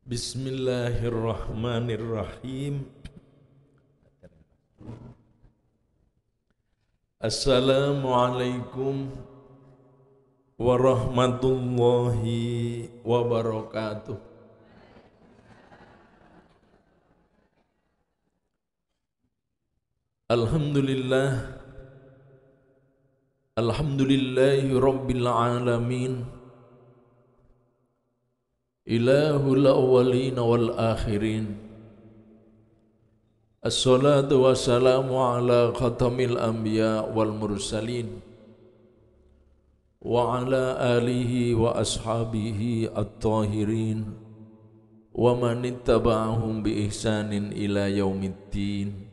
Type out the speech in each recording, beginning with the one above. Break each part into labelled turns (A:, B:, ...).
A: Bismillahirrahmanirrahim. Assalamualaikum warahmatullahi wabarakatuh. Alhamdulillah, alhamdulillahi rabbil alamin, ilahul awwalin wal akhirin. Assalatu wassalamu ala khatamil anbiya wal mursalin wa ala alihi wa ashabihi at-tahirin wa man ittaba'ahum bi ihsanin ila yaumiddin.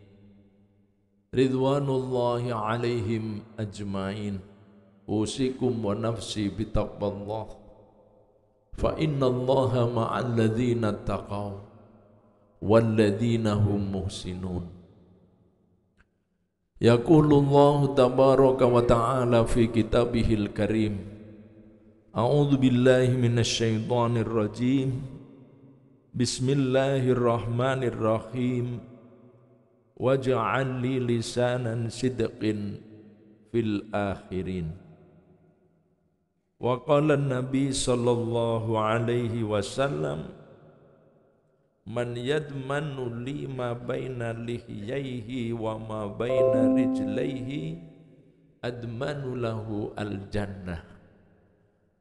A: Ridwanullahi alaihim ajmain. Usikum wa nafsi bitaqwallah. Fa innallaha ma'al ladzina taqaw wal ladzina hum muhsinun. Yaqulullahu tabaraka wa ta'ala fi kitabihil karim. A'udzu billahi minasyaitonir rajim. Bismillahirrahmanirrahim. Waj'al li lisanan sidqin fil akhirin. Wa qala an-nabi sallallahu alaihi wasallam, man yadmanu li ma baina lihyaihi wa ma baina rijlaihi admanu lahu al-jannah.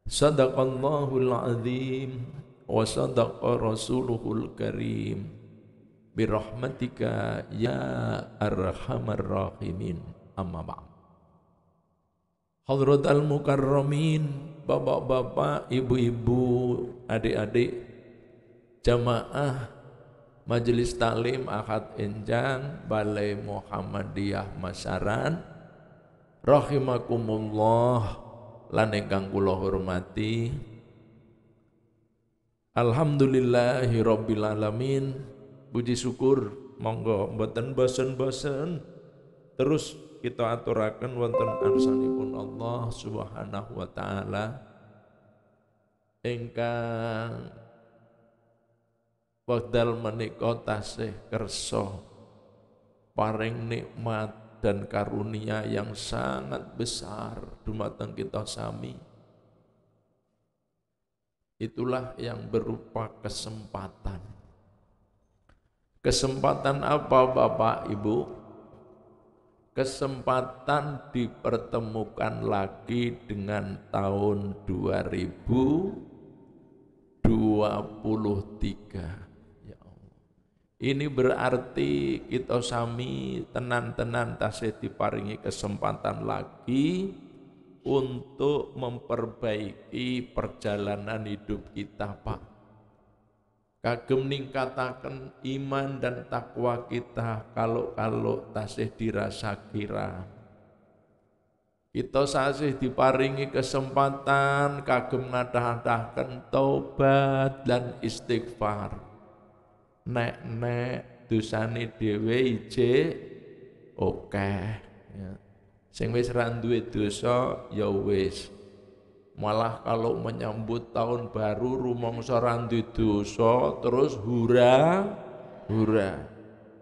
A: Sadaqallahul azim wa sadaqa rasuluhul karim. Birahmatika ya arhamar rahimin. Amma ba'd. Hadratal mukarramin, bapak-bapak, ibu-ibu, adik-adik, jamaah Majelis Taklim Ahad Enjang Balai Muhammadiyah Masaran, rahimakumullah lan ingkang kula hormati. Alhamdulillahi rabbil alamin. Puji syukur, monggo mboten bosen-bosen terus kita aturaken wonten arsanipun Allah Subhanahu wa taala ingkang wekdal menika tasih kersa paring nikmat dan karunia yang sangat besar dumateng kita sami. Itulah yang berupa kesempatan. Kesempatan apa Bapak Ibu? Kesempatan dipertemukan lagi dengan tahun 2023. Ya Allah. Ini berarti kita sami tenan-tenan tasih diparingi kesempatan lagi untuk memperbaiki perjalanan hidup kita, Pak. Kagem ningkataken iman dan takwa kita kalau tasih dirasa kira. Kita sasih diparingi kesempatan kagem ngadah-adahaken taubat dan istighfar. Nek dosane dhewe ije akeh. Ya. Sing wis ra duwe dosa ya wis. Malah kalau menyambut tahun baru rumangsa ra duwe dosa terus hura.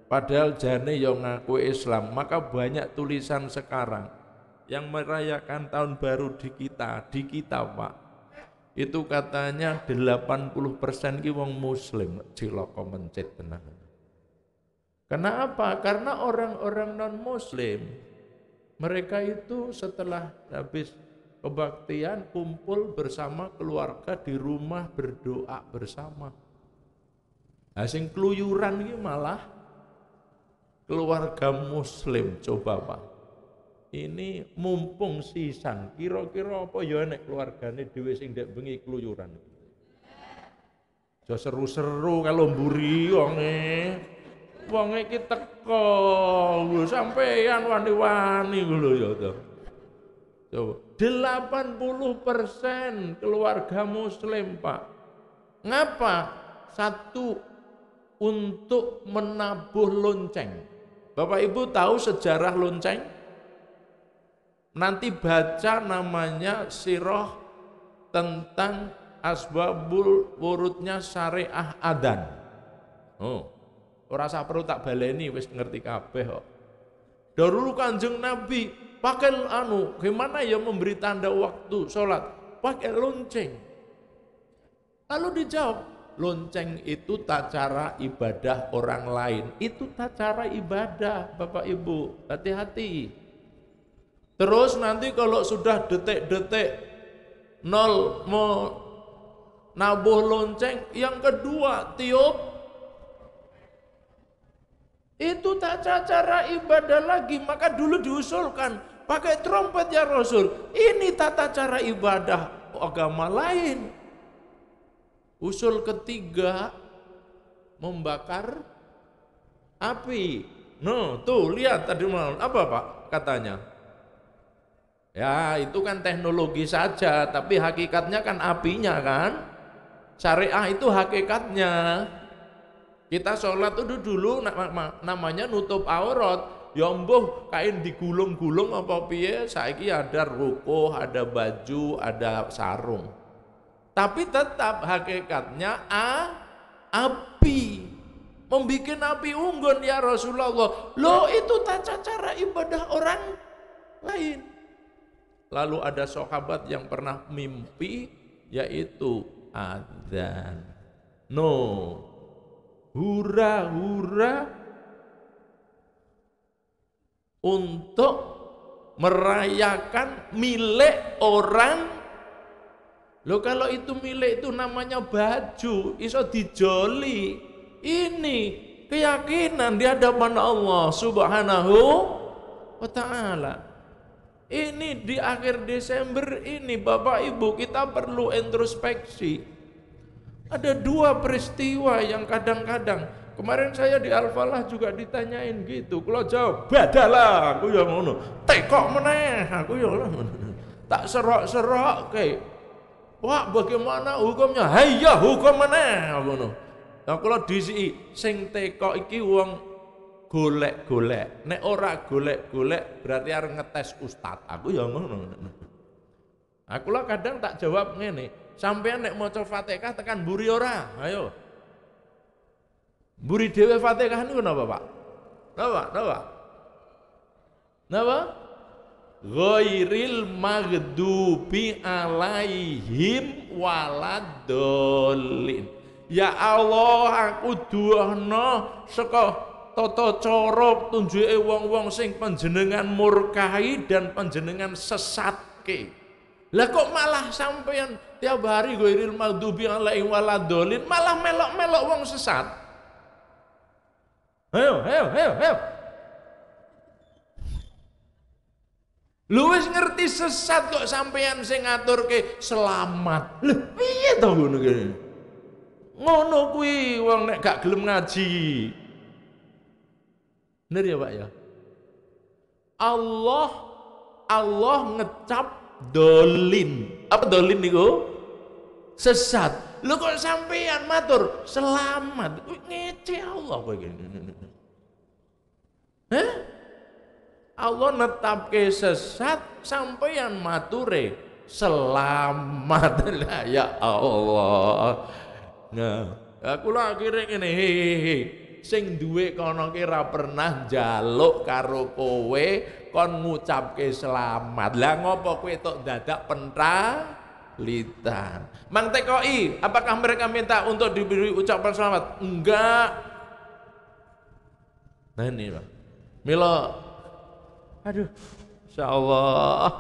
A: Padahal jane ya ngaku Islam. Maka banyak tulisan sekarang yang merayakan tahun baru di kita Pak. Itu katanya 80% ki wong muslim, cilaka mencit tenan. Kenapa? Karena orang-orang non muslim mereka itu setelah habis kebaktian kumpul bersama keluarga di rumah berdoa bersama. Sing keluyuran ini malah keluarga muslim. Coba Pak, ini mumpung sisan, kira-kira apa ya nek keluargane dhewe sing ndek bengi keluyuran. Aja seru-seru kalau mburi wonge iki teko lho sampeyan wani-wani lho ya to. Coba 80% keluarga muslim Pak. Ngapa? Satu, untuk menabuh lonceng. Bapak Ibu tahu sejarah lonceng? Nanti baca namanya sirah tentang asbabul wurudnya syariah adan. Oh, ora usah perlu tak baleni, wis ngerti kabeh kok. Dahulu Kanjeng Nabi pakai gimana ya memberi tanda waktu sholat? Pakai lonceng. Lalu dijawab, lonceng itu tak cara ibadah orang lain. Itu tak cara ibadah, Bapak Ibu. Hati-hati. Terus nanti kalau sudah detik-detik nol mau nabuh lonceng, yang kedua tiup, itu tak cara ibadah lagi. Maka dulu diusulkan pakai trompet ya Rasul, ini tata cara ibadah agama lain. Usul ketiga, membakar api. No, tuh lihat tadi apa Pak katanya? Ya itu kan teknologi saja, tapi hakikatnya kan apinya kan. Syariah itu hakikatnya. Kita sholat itu dulu namanya nutup aurat. Ya mbuh kain digulung-gulung apa piye, saiki ada ruko, ada baju, ada sarung. Tapi tetap hakikatnya api. Membikin api unggun ya Rasulullah. Loh itu tata cara ibadah orang lain. Lalu ada sahabat yang pernah mimpi, yaitu adzan. No, hura-hura untuk merayakan milik orang. Loh kalau itu milik itu namanya baju, iso dijoli. Ini keyakinan di hadapan Allah Subhanahu wa ta'ala. Ini di akhir Desember ini Bapak Ibu kita perlu introspeksi. Ada dua peristiwa yang kadang-kadang, kemarin saya di Al-Falah juga ditanyain gitu. Kalau jawab badalah, aku yang ngono. Tekok meneh, aku yang tak serok-serok kayak. Wah bagaimana hukumnya? Hayya hukum meneh, aku ngono. Nah kalau disi sing tekok iki wong golek-golek, nek ora golek-golek berarti arep ngetes ustad. Aku ya ngono. Aku lah kadang tak jawab ngene, sampean nek maca Fatihah tekan mburi ora? Ayo. Mburi dhewe Fatihah niku napa, Pak? Napa? Ghairil maghdubi alaihim waladdallin. Ya Allah, aku duwahno saka tata cara tunjuke wong-wong sing panjenengan murkai dan panjenengan sesatke. Lah kok malah sampean tiap hari ghairil maghdubi alaihim waladdallin, malah melok-melok wong sesat. Ayo. Lu wis ngerti sesat kok sampean sing ngaturke selamat. Lho piye to ngono kene? Ngono kuwi wong nek gak gelem ngaji. Bener ya Pak ya? Allah ngecap dolin. Apa dolin niku? Sesat. Lu kok sampean matur selamat? Ngece Allah kowe iki. Hah? Allah netapke sesat sampean mature selamat. Lah ya Allah. Nah, aku lah akhirnya ngene hehehe. Sing duwe kono ki ra pernah njaluk karo kowe kon ngucapke selamat. Lah ngopo kowe tok dadak pentralitan? Mang TKI, apakah mereka minta untuk diberi ucapan selamat? Enggak. Nah ini Pak. Mila aduh, insyaallah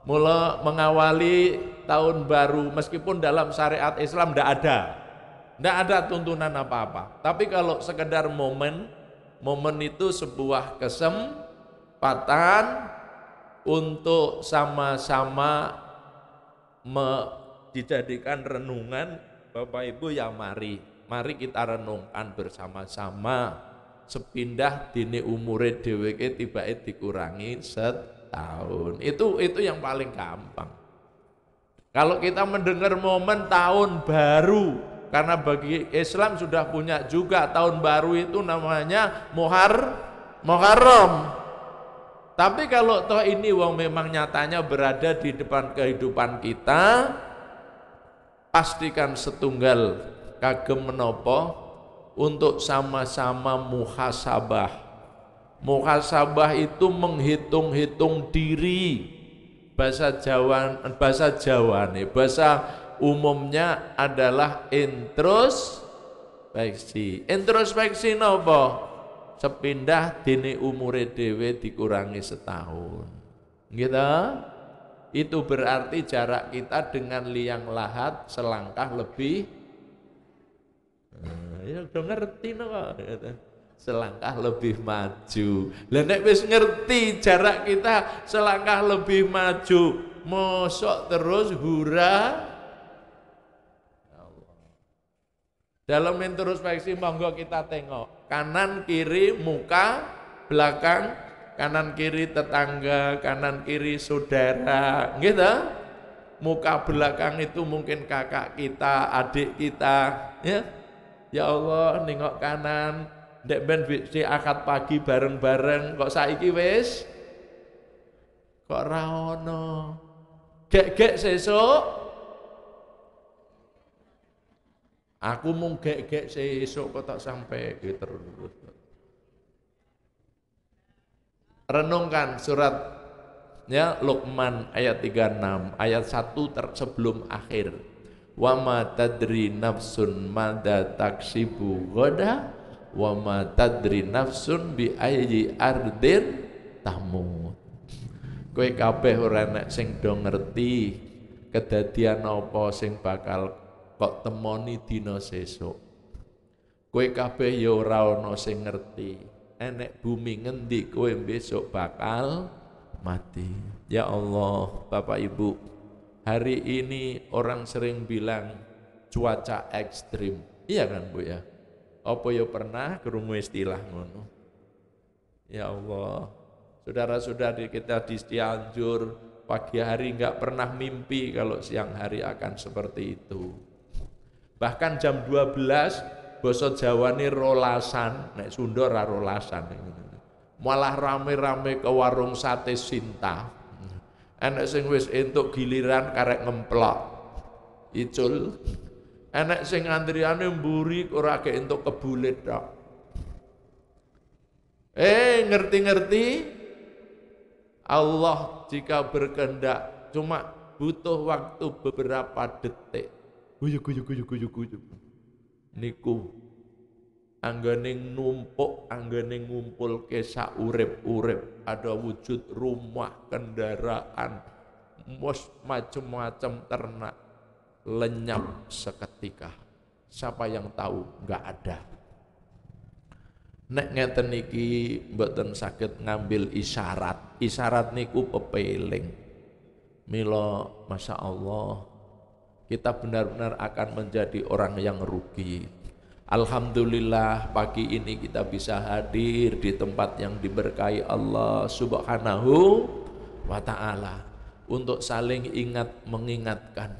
A: mula mengawali tahun baru meskipun dalam syariat Islam tidak ada tuntunan apa-apa. Tapi kalau sekedar momen itu sebuah kesempatan untuk sama-sama dijadikan renungan. Bapak Ibu ya mari kita renungkan bersama-sama. Sepindah dini umure dheweke tibake dikurangi setahun. Itu yang paling gampang. Kalau kita mendengar momen tahun baru, karena bagi Islam sudah punya juga tahun baru itu namanya Muharram. Tapi kalau toh ini wong memang nyatanya berada di depan kehidupan kita, pastikan setunggal kagem menapa untuk sama-sama muhasabah. Muhasabah itu menghitung-hitung diri. Bahasa umumnya adalah introspeksi. Introspeksi napa? Sepindah dene umure dhewe dikurangi setahun. Gitu? Itu berarti jarak kita dengan liang lahat selangkah lebih. Ya udah ngerti no kok. Selangkah lebih maju. Lah nek wis ngerti jarak kita selangkah lebih maju, mosok terus hura. Allah. Dalam introspeksi monggo kita tengok kanan kiri muka, belakang, kanan kiri tetangga, kanan kiri saudara, gitu. Muka belakang itu mungkin kakak kita, adik kita, ya. Ya Allah, nengok kanan, ndek ben si akad pagi bareng-bareng, kok saiki wis? Kok ra ono? Gek-gek sesuk? Aku mung gek-gek sesuk kok tak sampai gitu. Renungkan surat ya Luqman ayat 36, ayat 1 sebelum akhir. Wa ma tadri nafsun madza taksibu ghadan wa ma tadri nafsun bi ayyi ardin tamut. Kowe kabeh ora nek sing do ngerti kedadian apa sing bakal kok temoni dina sesuk. Kowe kabeh ya ora ana sing ngerti enek bumi ngendi kowe besok bakal mati. Ya Allah, Bapak Ibu, hari ini orang sering bilang cuaca ekstrim. Iya kan Bu ya? Apa ya pernah krungu istilah ngono? Ya Allah, saudara-saudari kita di Cianjur pagi hari enggak pernah mimpi kalau siang hari akan seperti itu. Bahkan jam 12 basa Jawane rolasan, nek Sunda ra rolasan. Malah rame-rame ke warung sate Sinta. Enek sing wis entuk giliran karek ngemplok icul, enek sing antriane mburi ora gek entuk kebulet tok. Ngerti-ngerti Allah jika berkehendak cuma butuh waktu beberapa detik. Guyuk niku anggane numpuk, anggane ngumpulke sak urip-urip, ada wujud rumah, kendaraan, macam-macam ternak lenyap seketika. Siapa yang tahu? Enggak ada. Nek ngeten iki mboten saged ngambil isyarat. Isyarat niku pepeling. Mila Masya Allah kita benar-benar akan menjadi orang yang rugi. Alhamdulillah pagi ini kita bisa hadir di tempat yang diberkahi Allah Subhanahu wa ta'ala untuk saling ingat mengingatkan.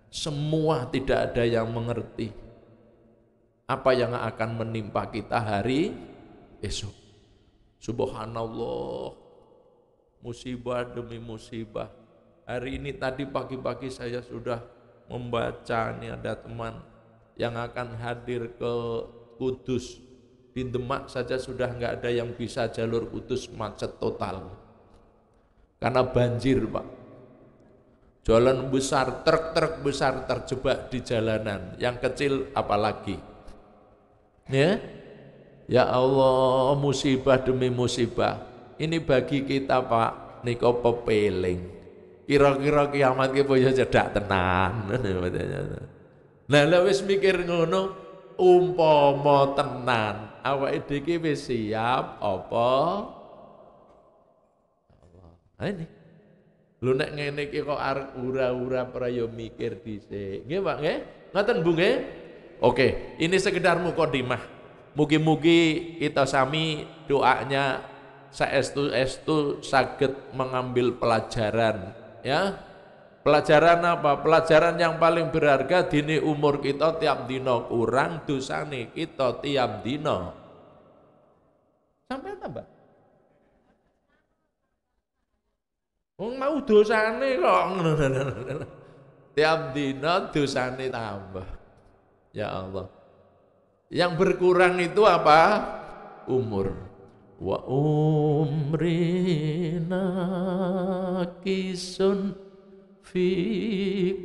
A: Semua tidak ada yang mengerti apa yang akan menimpa kita hari esok. Subhanallah, musibah demi musibah. Hari ini tadi pagi-pagi saya sudah membaca, ini ada teman yang akan hadir ke Kudus. Di Demak saja sudah enggak ada yang bisa jalur Kudus, macet total karena banjir Pak. Jalan besar, truk-truk besar terjebak di jalanan, yang kecil apalagi. Ya Allah, musibah demi musibah. Ini bagi kita Pak niko pepeling. Kira-kira kiamat ki boyo cedak tenan. Nah, lha wis mikir ngono, umpama tenan, awake dhewe wis siap apa? Allah. Ini. Lho nek ngene iki kok arep ura-ura prayo mikir dhisik. Nggih, Pak, nggih? Ngoten, Bu, nggih? Oke, ini sekedar mukadimah. Mugi-mugi kita sami doanya saestu-estu saged mengambil pelajaran, ya. Pelajaran apa? Pelajaran yang paling berharga dini umur kita tiap dino kurang, dosane kita tiap dino sampai tambah. Mau dosane kok Tiap dina dosane tambah. Ya Allah. Yang berkurang itu apa? Umur. Wa umrina kisun fi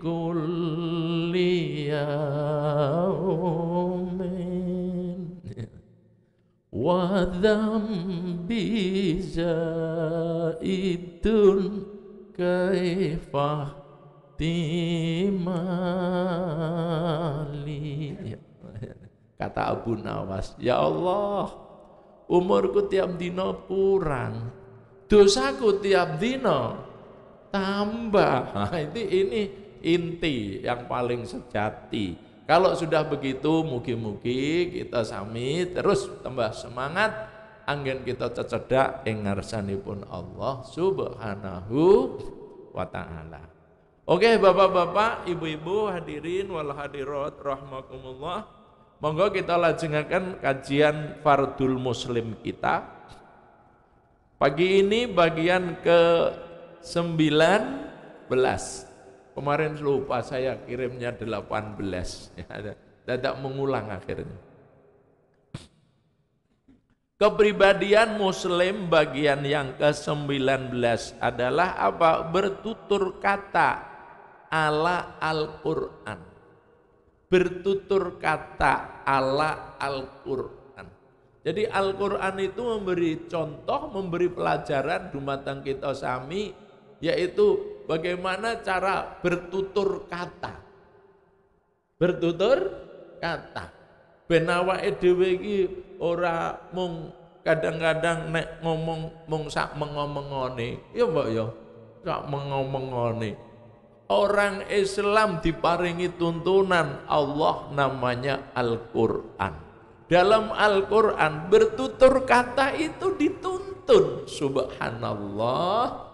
A: kulli yaumin wa dzambi zaidun kaifah timali. Kata Abu Nawas, ya Allah, umurku tiap dino kurang, dosaku tiap dino tambah. Nah, ini inti yang paling sejati. Kalau sudah begitu, mugi-mugi kita sami terus tambah semangat, anggen kita cecedak ing ngarsanipun Allah Subhanahu wa taala. Oke, Bapak-bapak, Ibu-ibu, hadirin wal hadirat rahimakumullah. Monggo kita lajengaken kajian Fardul Muslim kita. Pagi ini bagian ke-19. Kemarin lupa saya kirimnya 18. Ya, dadak mengulang akhirnya. Kepribadian Muslim bagian yang ke-19 adalah apa? Bertutur kata ala Al-Quran. Bertutur kata ala Al-Quran. Jadi Al-Quran itu memberi contoh, memberi pelajaran dumateng kita sami, yaitu bagaimana cara bertutur kata. Bertutur kata. Ben awake dhewe iki ora mung kadang-kadang nek ngomong mung sak mengomongone, ya mbok ya, sak mengomongone. Orang Islam diparingi tuntunan Allah namanya Al-Quran. Dalam Al-Quran bertutur kata itu dituntun. Subhanallah.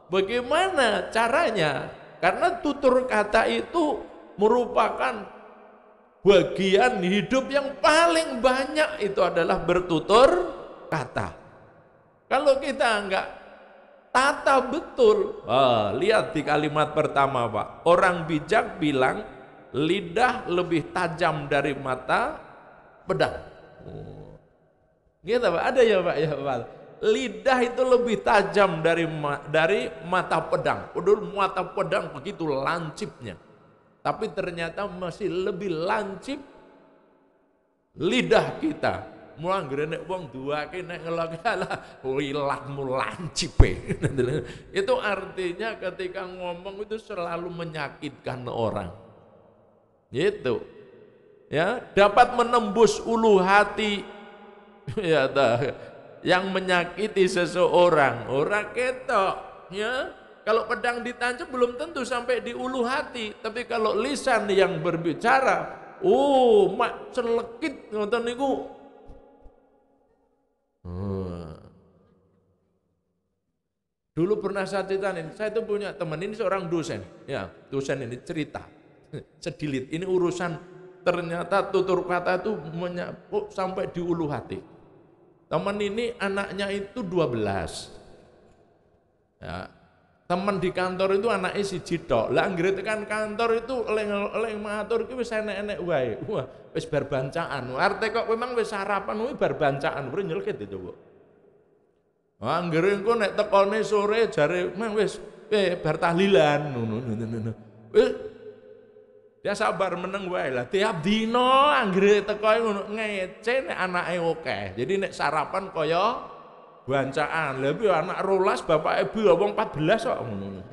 A: Bagaimana caranya? Karena tutur kata itu merupakan bagian hidup yang paling banyak itu adalah bertutur kata. Kalau kita enggak tata betul, lihat di kalimat pertama Pak, orang bijak bilang lidah lebih tajam dari mata pedang. Gitu Pak, ada ya Pak ya Pak. Lidah itu lebih tajam dari mata pedang. Padahal mata pedang begitu lancipnya, tapi ternyata masih lebih lancip lidah kita. Mulai nek wong duake nek ngelak wilahmu lancipe. Itu artinya ketika ngomong itu selalu menyakitkan orang. Gitu. Ya, dapat menembus ulu hati ya yang menyakiti seseorang. Orang ketok, ya. Kalau pedang ditancap belum tentu sampai di ulu hati, tapi kalau lisan yang berbicara, mak celekit ngoten niku. Dulu pernah saya ceritain, saya itu punya teman, ini seorang dosen, ya dosen ini cerita sedilit, ini urusan ternyata tutur kata itu sampai di ulu hati. Teman ini anaknya itu 12, ya, teman di kantor itu anaknya siji tok. Lah anggere tekan kantor itu eleng matur ki wis enek-enek wae. Wah, wis bar bancaan. Arte kok memang wis sarapan kuwi bar bancaan, ora nyelkit itu, Bu. Anggere engko nek tekone sore jare memang wis bar tahlilan ngono. Dia sabar meneng wae lah. Tiap dina anggere tekoe ngono ngece nek anake akeh. Jadi nek sarapan kaya bancaan. Lha piye anak 12 bapak ibu wong 14 kok ngono.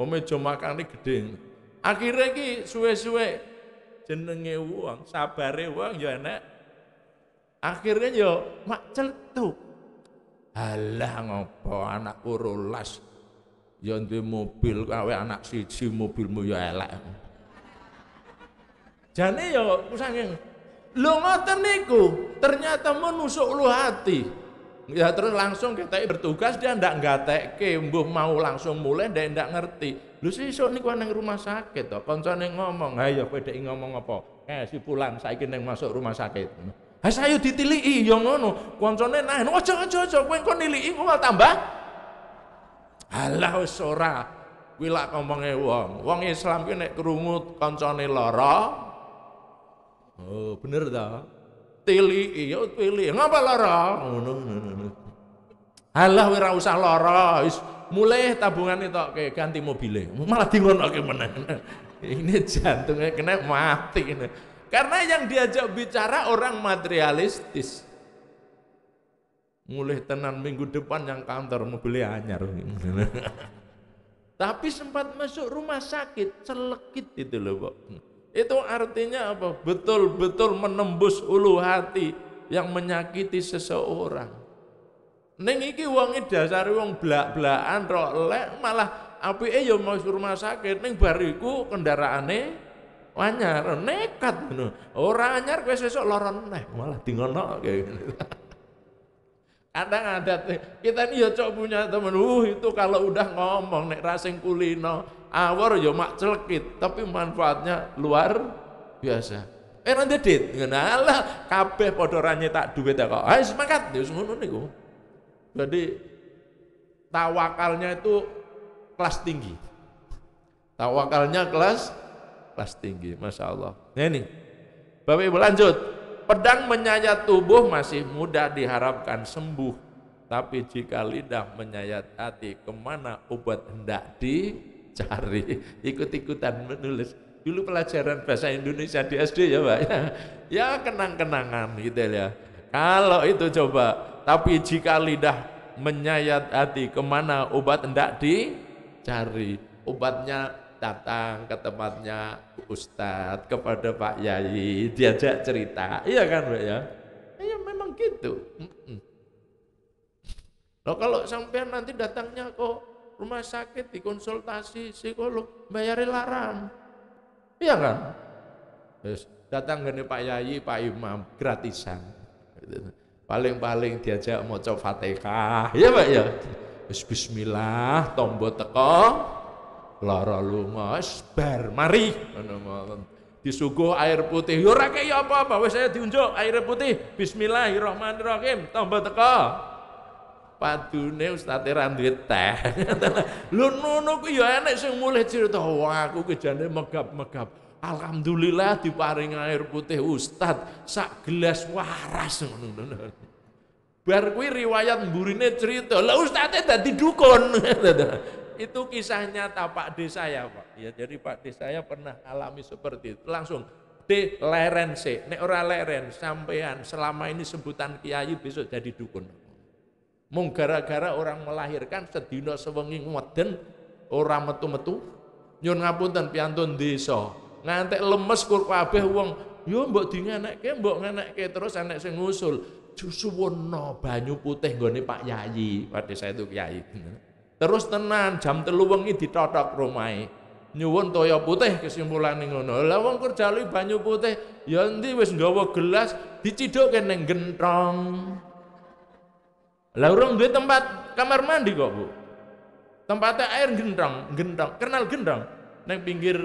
A: Meja makane gedhe. Akhire iki suwe-suwe jenenge wong, sabare wong ya enek. Akhirnya ya mak celtuk. Alah ngopo anakku 12 ya duwe mobil kawe anak siji mobilmu ya elek. Jane ya saking lho ngoten niku ternyata menusuk ulu hati. Ya terus langsung kita bertugas dia ndak gatekke mbuh mau langsung mulai dia ndak ngerti. Lho sesuk niku nang rumah sakit to, kancane ngomong, "Ha ya kowe dek ngomong apa? Si Fulan saiki ning masuk rumah sakit." Ha saya ditiliki ya ngono. Kancane nah, aja kowe engko niliki malah tambah. Alah wis ora. kuwi lak omongé wong Islam ki nek krungu kancane lara, oh bener ta? Tiliki ya pilih, ngapa lara? Ngono. Alah ora usah lara, wis mulai tabungan itu ganti mobilnya, malah dingonoke meneh. Ini jantungnya kena mati ini. Karena yang diajak bicara orang materialistis. Mulai tenan minggu depan yang kantor mobilnya anyar. Tapi sempat masuk rumah sakit, celekit itu loh, Pak. Itu artinya apa? Betul-betul menembus ulu hati yang menyakiti seseorang. Ning iki wong dasare wong blak-blakan rok lek malah apike ya masuk rumah sakit ning bariku kendaraane anyar nekat ngono. Ora anyar kowe sesuk lara neh malah dingonoke. Kadang ada kita ini ya cok punya temen, itu kalau udah ngomong nek rasing kulino awor ya mak celekit tapi manfaatnya luar biasa. Nanti dit, ngalah kabeh padha ra nyetak duit kok. Ayo semangat ya ngono niku. Jadi tawakalnya itu kelas tinggi. Tawakalnya kelas tinggi, Masya Allah. Nah ini, Bapak Ibu lanjut. Pedang menyayat tubuh masih mudah diharapkan sembuh. Tapi jika lidah menyayat hati, kemana obat hendak dicari? Ikut-ikutan menulis. Dulu pelajaran bahasa Indonesia di SD ya Pak. Ya kenang-kenangan gitu ya. Kalau itu coba, tapi jika lidah menyayat hati, kemana obat hendak dicari? Obatnya datang ke tempatnya Ustadz, kepada Pak Yai, diajak cerita, iya kan Pak ya? Ya memang gitu. Loh kalau sampean nanti datangnya ke rumah sakit, dikonsultasi psikolog, bayari larang, iya kan? Terus datang ke Pak Yai, Pak Imam, gratisan. Paling-paling diajak maca Fatihah, ya Pak ya. Bismillah, tombo teko, lara lunga, bar mari. Disuguh air putih. Yo ora kaya apa-apa, wis saya diunjuk air putih. Bismillahirrahmanirrahim, tombo teko. Padune Ustaz ra duwe teh. Lho ngono ku ya enek sing mulih cerita, wah aku ki jane megap-megap. Alhamdulillah diparing air putih Ustad sak gelas waras ngono. Bar kuwi riwayat mburine cerita, lah Ustadnya dadi dukun. Itu kisah nyata Pak D saya, Pak. Ya jadi Pak D saya pernah alami seperti itu. Langsung D leren sik, nek ora leren sampean selama ini sebutan kiai besok jadi dukun. Mung gara-gara orang melahirkan sedina sewengi ngweden ora metu-metu. Nyun ngapunten piantun desa. Ngantek lemes kur kabeh wong, yo mbok ngenekke terus enek sing ngusul. Suwono banyu putih nggone Pak Yai, Pak desa itu kiai. Terus tenan jam 3 wengi ditotok romahe. Nyuwun toya putih kesimpulane ngono. Lah wong kerjali banyu putih, ya endi wis nggawa gelas dicidukke ning genthong. Lah urung duwe tempat kamar mandi kok, Bu. Tempatnya air genthong. Kenal genthong? Ning pinggir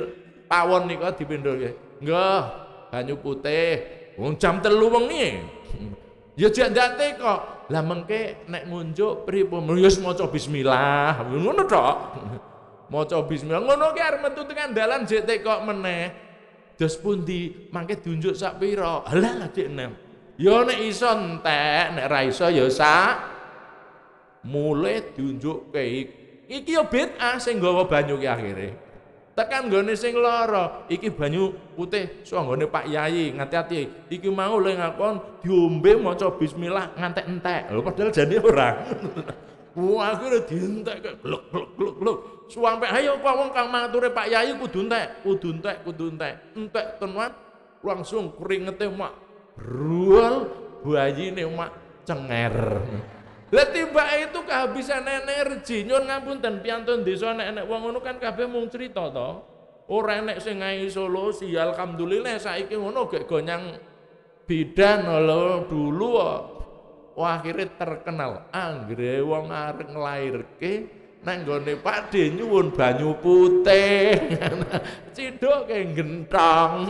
A: pawon niku dipindhoke. Nggih, banyu putih. Wong jam 3 wengi. Ya jandate kok. Lah mengke nek ngunjuk pripun? Ya wis maca bismillah. Ngono tok. Maca bismillah. Ngono ki arep metu tekan dalan jek kok meneh. Dos pundi? Mangke diunjuk sak pira? Halah dik enem. Ya nek iso entek, nek ra iso ya sak mulai diunjukke. Iki ya bid'ah sing nggawa banyu ki akhire. Tekan nggone sing lara, iki banyu putih sanggone Pak Yai, ngati-ati. Iki mau le ngakon diombe maca bismillah ngantek entek. Lho padahal jane ora. Wah, akhire dientek gluk. Sampai ayo kok wong kang mature Pak Yai kudu entek. Entek tenan langsung keringete mak brual, bayine mak cenger. Lah timbake itu kehabisan energi. Nyun ngapunten piantun desa nek wong ngono kan kabeh mung crita to. Ora enek sing ngai solusi. Alhamdulillah saiki ngono gek gonyang bidan lho dulu wah akhirnya terkenal. Anggere wong arep nglairke nang nggone Pak D nyuwun banyu putih. Ciduke genthong.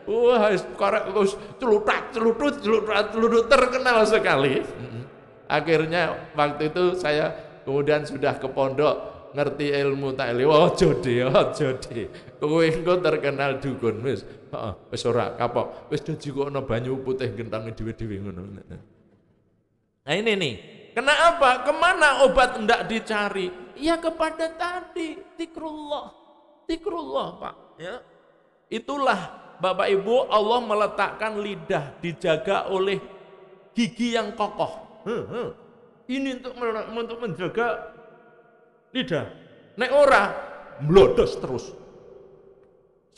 A: Wah korek wis celutut terkenal sekali. Akhirnya waktu itu saya kemudian sudah ke pondok ngerti ilmu taklif. Aja de. Kowe engko terkenal dukun wis. Heeh, wis ora kapok. Wis dijikokno banyu putih gentange dhewe-dhewe ngono. Nah ini nih. Kenapa? Kemana obat hendak dicari? Ya kepada tadi, zikrullah. Zikrullah, Pak, ya. Itulah Bapak Ibu, Allah meletakkan lidah dijaga oleh gigi yang kokoh. Ini untuk menjaga lidah. Nek ora mlodos terus.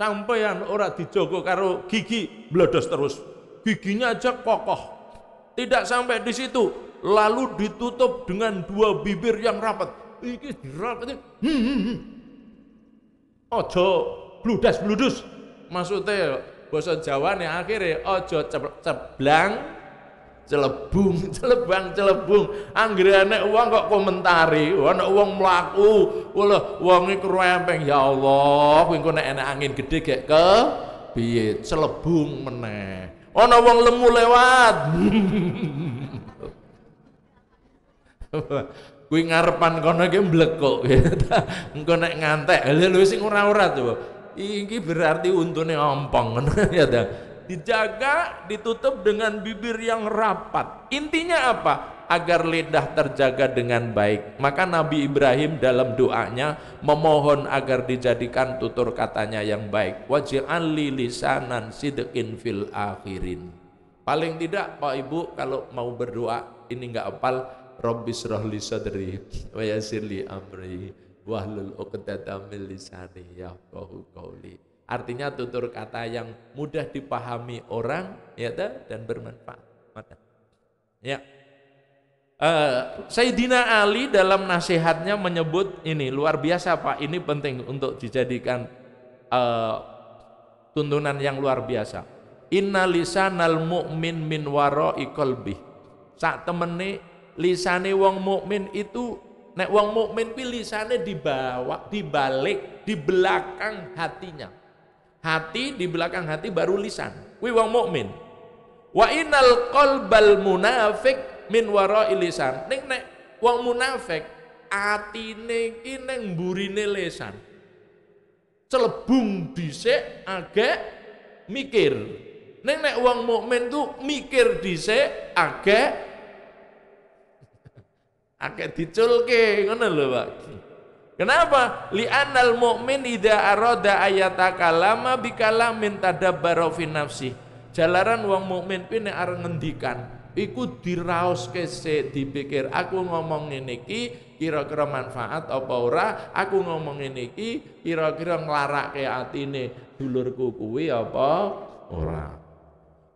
A: Sampeyan ora dijogo karo gigi mlodos terus. Giginya aja kokoh. Tidak sampai di situ, lalu ditutup dengan dua bibir yang rapat. Iki dirapat. Ojo bludas-bludus. Maksudnya bahasa Jawa nih akhirnya ojo ceblang, celebung. Anggere nek wong kok komentari, ana wong mlaku, lho wong iku rempeng ya Allah, kuwi engko nek enek angin gedhe gek ke piye celebung meneh. Ana wong lemu lewat. Kuwi ngarepan kono iki mblekuk. Engko nek ngantek, lha sing ora-ora to. Iki berarti untune ompong ngono ya ta. Dijaga, ditutup dengan bibir yang rapat. Intinya apa? Agar lidah terjaga dengan baik. Maka Nabi Ibrahim dalam doanya memohon agar dijadikan tutur katanya yang baik. Waj'al li lisanan sidqin fil akhirin. Paling tidak Pak Ibu kalau mau berdoa ini enggak hafal, Rabbis shrahli sadri wa yassir li amri wahlul 'uqdatam min lisani yafqahu qawli. Artinya tutur kata yang mudah dipahami orang ya dan bermanfaat. Ya. Sayyidina Ali dalam nasihatnya menyebut ini luar biasa Pak, ini penting untuk dijadikan tuntunan yang luar biasa. Inna lisanal mu'min min wara'i qalbi. Sak temene lisane wong mukmin itu, nek wong mukmin kuwi lisane dibawa, dibalik, di belakang hatinya. Hati di belakang hati baru lisan. Kuwi wong mukmin. Wa innal qalbal munafiq min wara'i lisan. Nek wong munafik atine iki ning mburine lisan. Celebung dhisik agek mikir. Nek wong mukmin tuh mikir dhisik agek diculke ngono lho Pak. Kenapa? Li'annal mu'min idza arada ayatakallama bikalamin tadabbara fi nafsi. Jalaran wong mukmin kuwi nek arep ngendikan iku diraoske sik, dipikir aku ngomong ngene iki kira-kira manfaat apa ora, aku ngomong ngene iki kira-kira nglarake atine dulurku kuwi apa ora.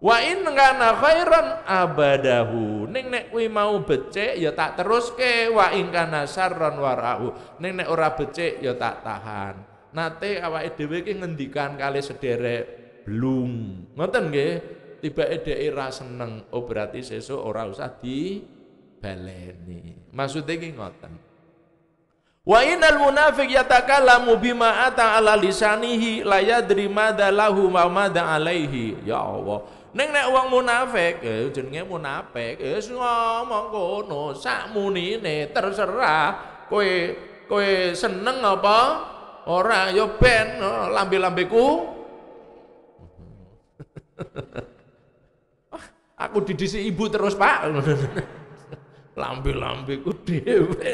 A: Wa in kana khairan abadahu. Ning nek kuwi mau becik ya tak teruske, wa in kana syarran warahu. Ning nek ora becik ya tak tahan. Nate awake dhewe iki ngendikan kali sederek blung. Ngoten nggih, tibake dhek ra seneng. Oh berarti sesuk ora usah dibaleni. Maksude iki ngoten. Wa innal munafiq yatakallamu bima ata ala lisanihi la yadri madza lahu wa madza alaihi. Ya Allah. Ning nek wong munafik, jenenge munafik, wis ngomong kono sak munine terserah kowe seneng apa ora ya ben lambe-lambeku. Aku didisi ibu terus Pak. Lambe-lambeku dhewe.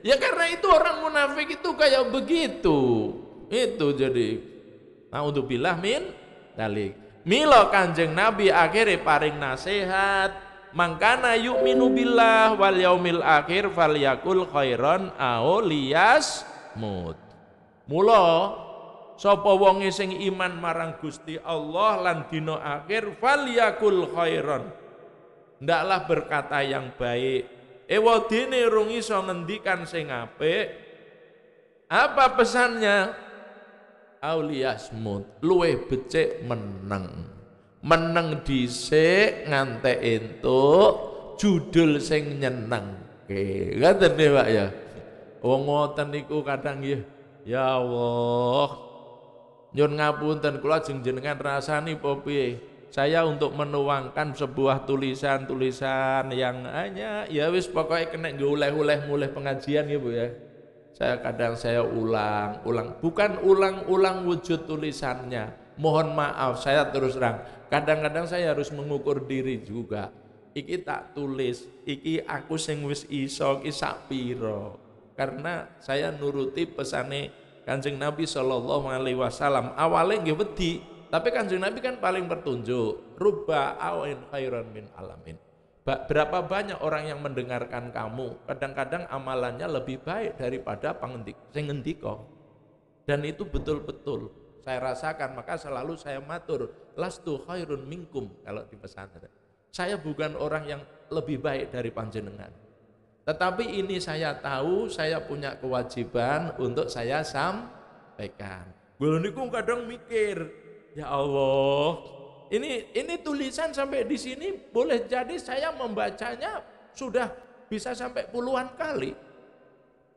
A: Ya karena itu orang munafik itu kayak begitu. Itu jadi naudzubillah min dalik. Mila Kanjeng Nabi akhirnya paring nasihat, mangkana yu'minu billah wal yaumil akhir falyakul khairan aw liyasmut. Mula sapa wonge sing iman marang Gusti Allah lan dina akhir falyakul khairan. Ndaklah berkata yang baik. Ewadene rung iso ngendikan sing apik. Apa pesannya? Auliyasmut luweh becik meneng dhisik ngantek entuk judul sing nyenengke. Ngoten nggih Pak ya. Wong ngoten niku kadang nggih ya Allah nyun ngapunten kula jenengan rasani apa piye. Saya untuk menuangkan sebuah tulisan-tulisan yang hanya ya wis pokoknya kena oleh-oleh mulai pengajian ya Bu ya. kadang saya ulang. Bukan ulang wujud tulisannya. Mohon maaf, saya terus terang. Kadang-kadang saya harus mengukur diri juga. Iki tak tulis, iki aku sing wis iso iki sak piro. Karena saya nuruti pesane Kanjeng Nabi sallallahu alaihi wasallam. Awalnya nggih wedi, tapi Kanjeng Nabi kan paling bertunjuk. Rubba awin khairan min alamin. Berapa banyak orang yang mendengarkan kamu, kadang-kadang amalannya lebih baik daripada sing ngendika. Dan itu betul-betul saya rasakan, maka selalu saya matur, lastu khairun minkum kalau di pesantren. Saya bukan orang yang lebih baik dari panjenengan. Tetapi ini saya tahu, saya punya kewajiban untuk saya sampaikan. Gue niku kadang mikir, ya Allah, ini tulisan sampai di sini boleh jadi saya membacanya sudah bisa sampai puluhan kali.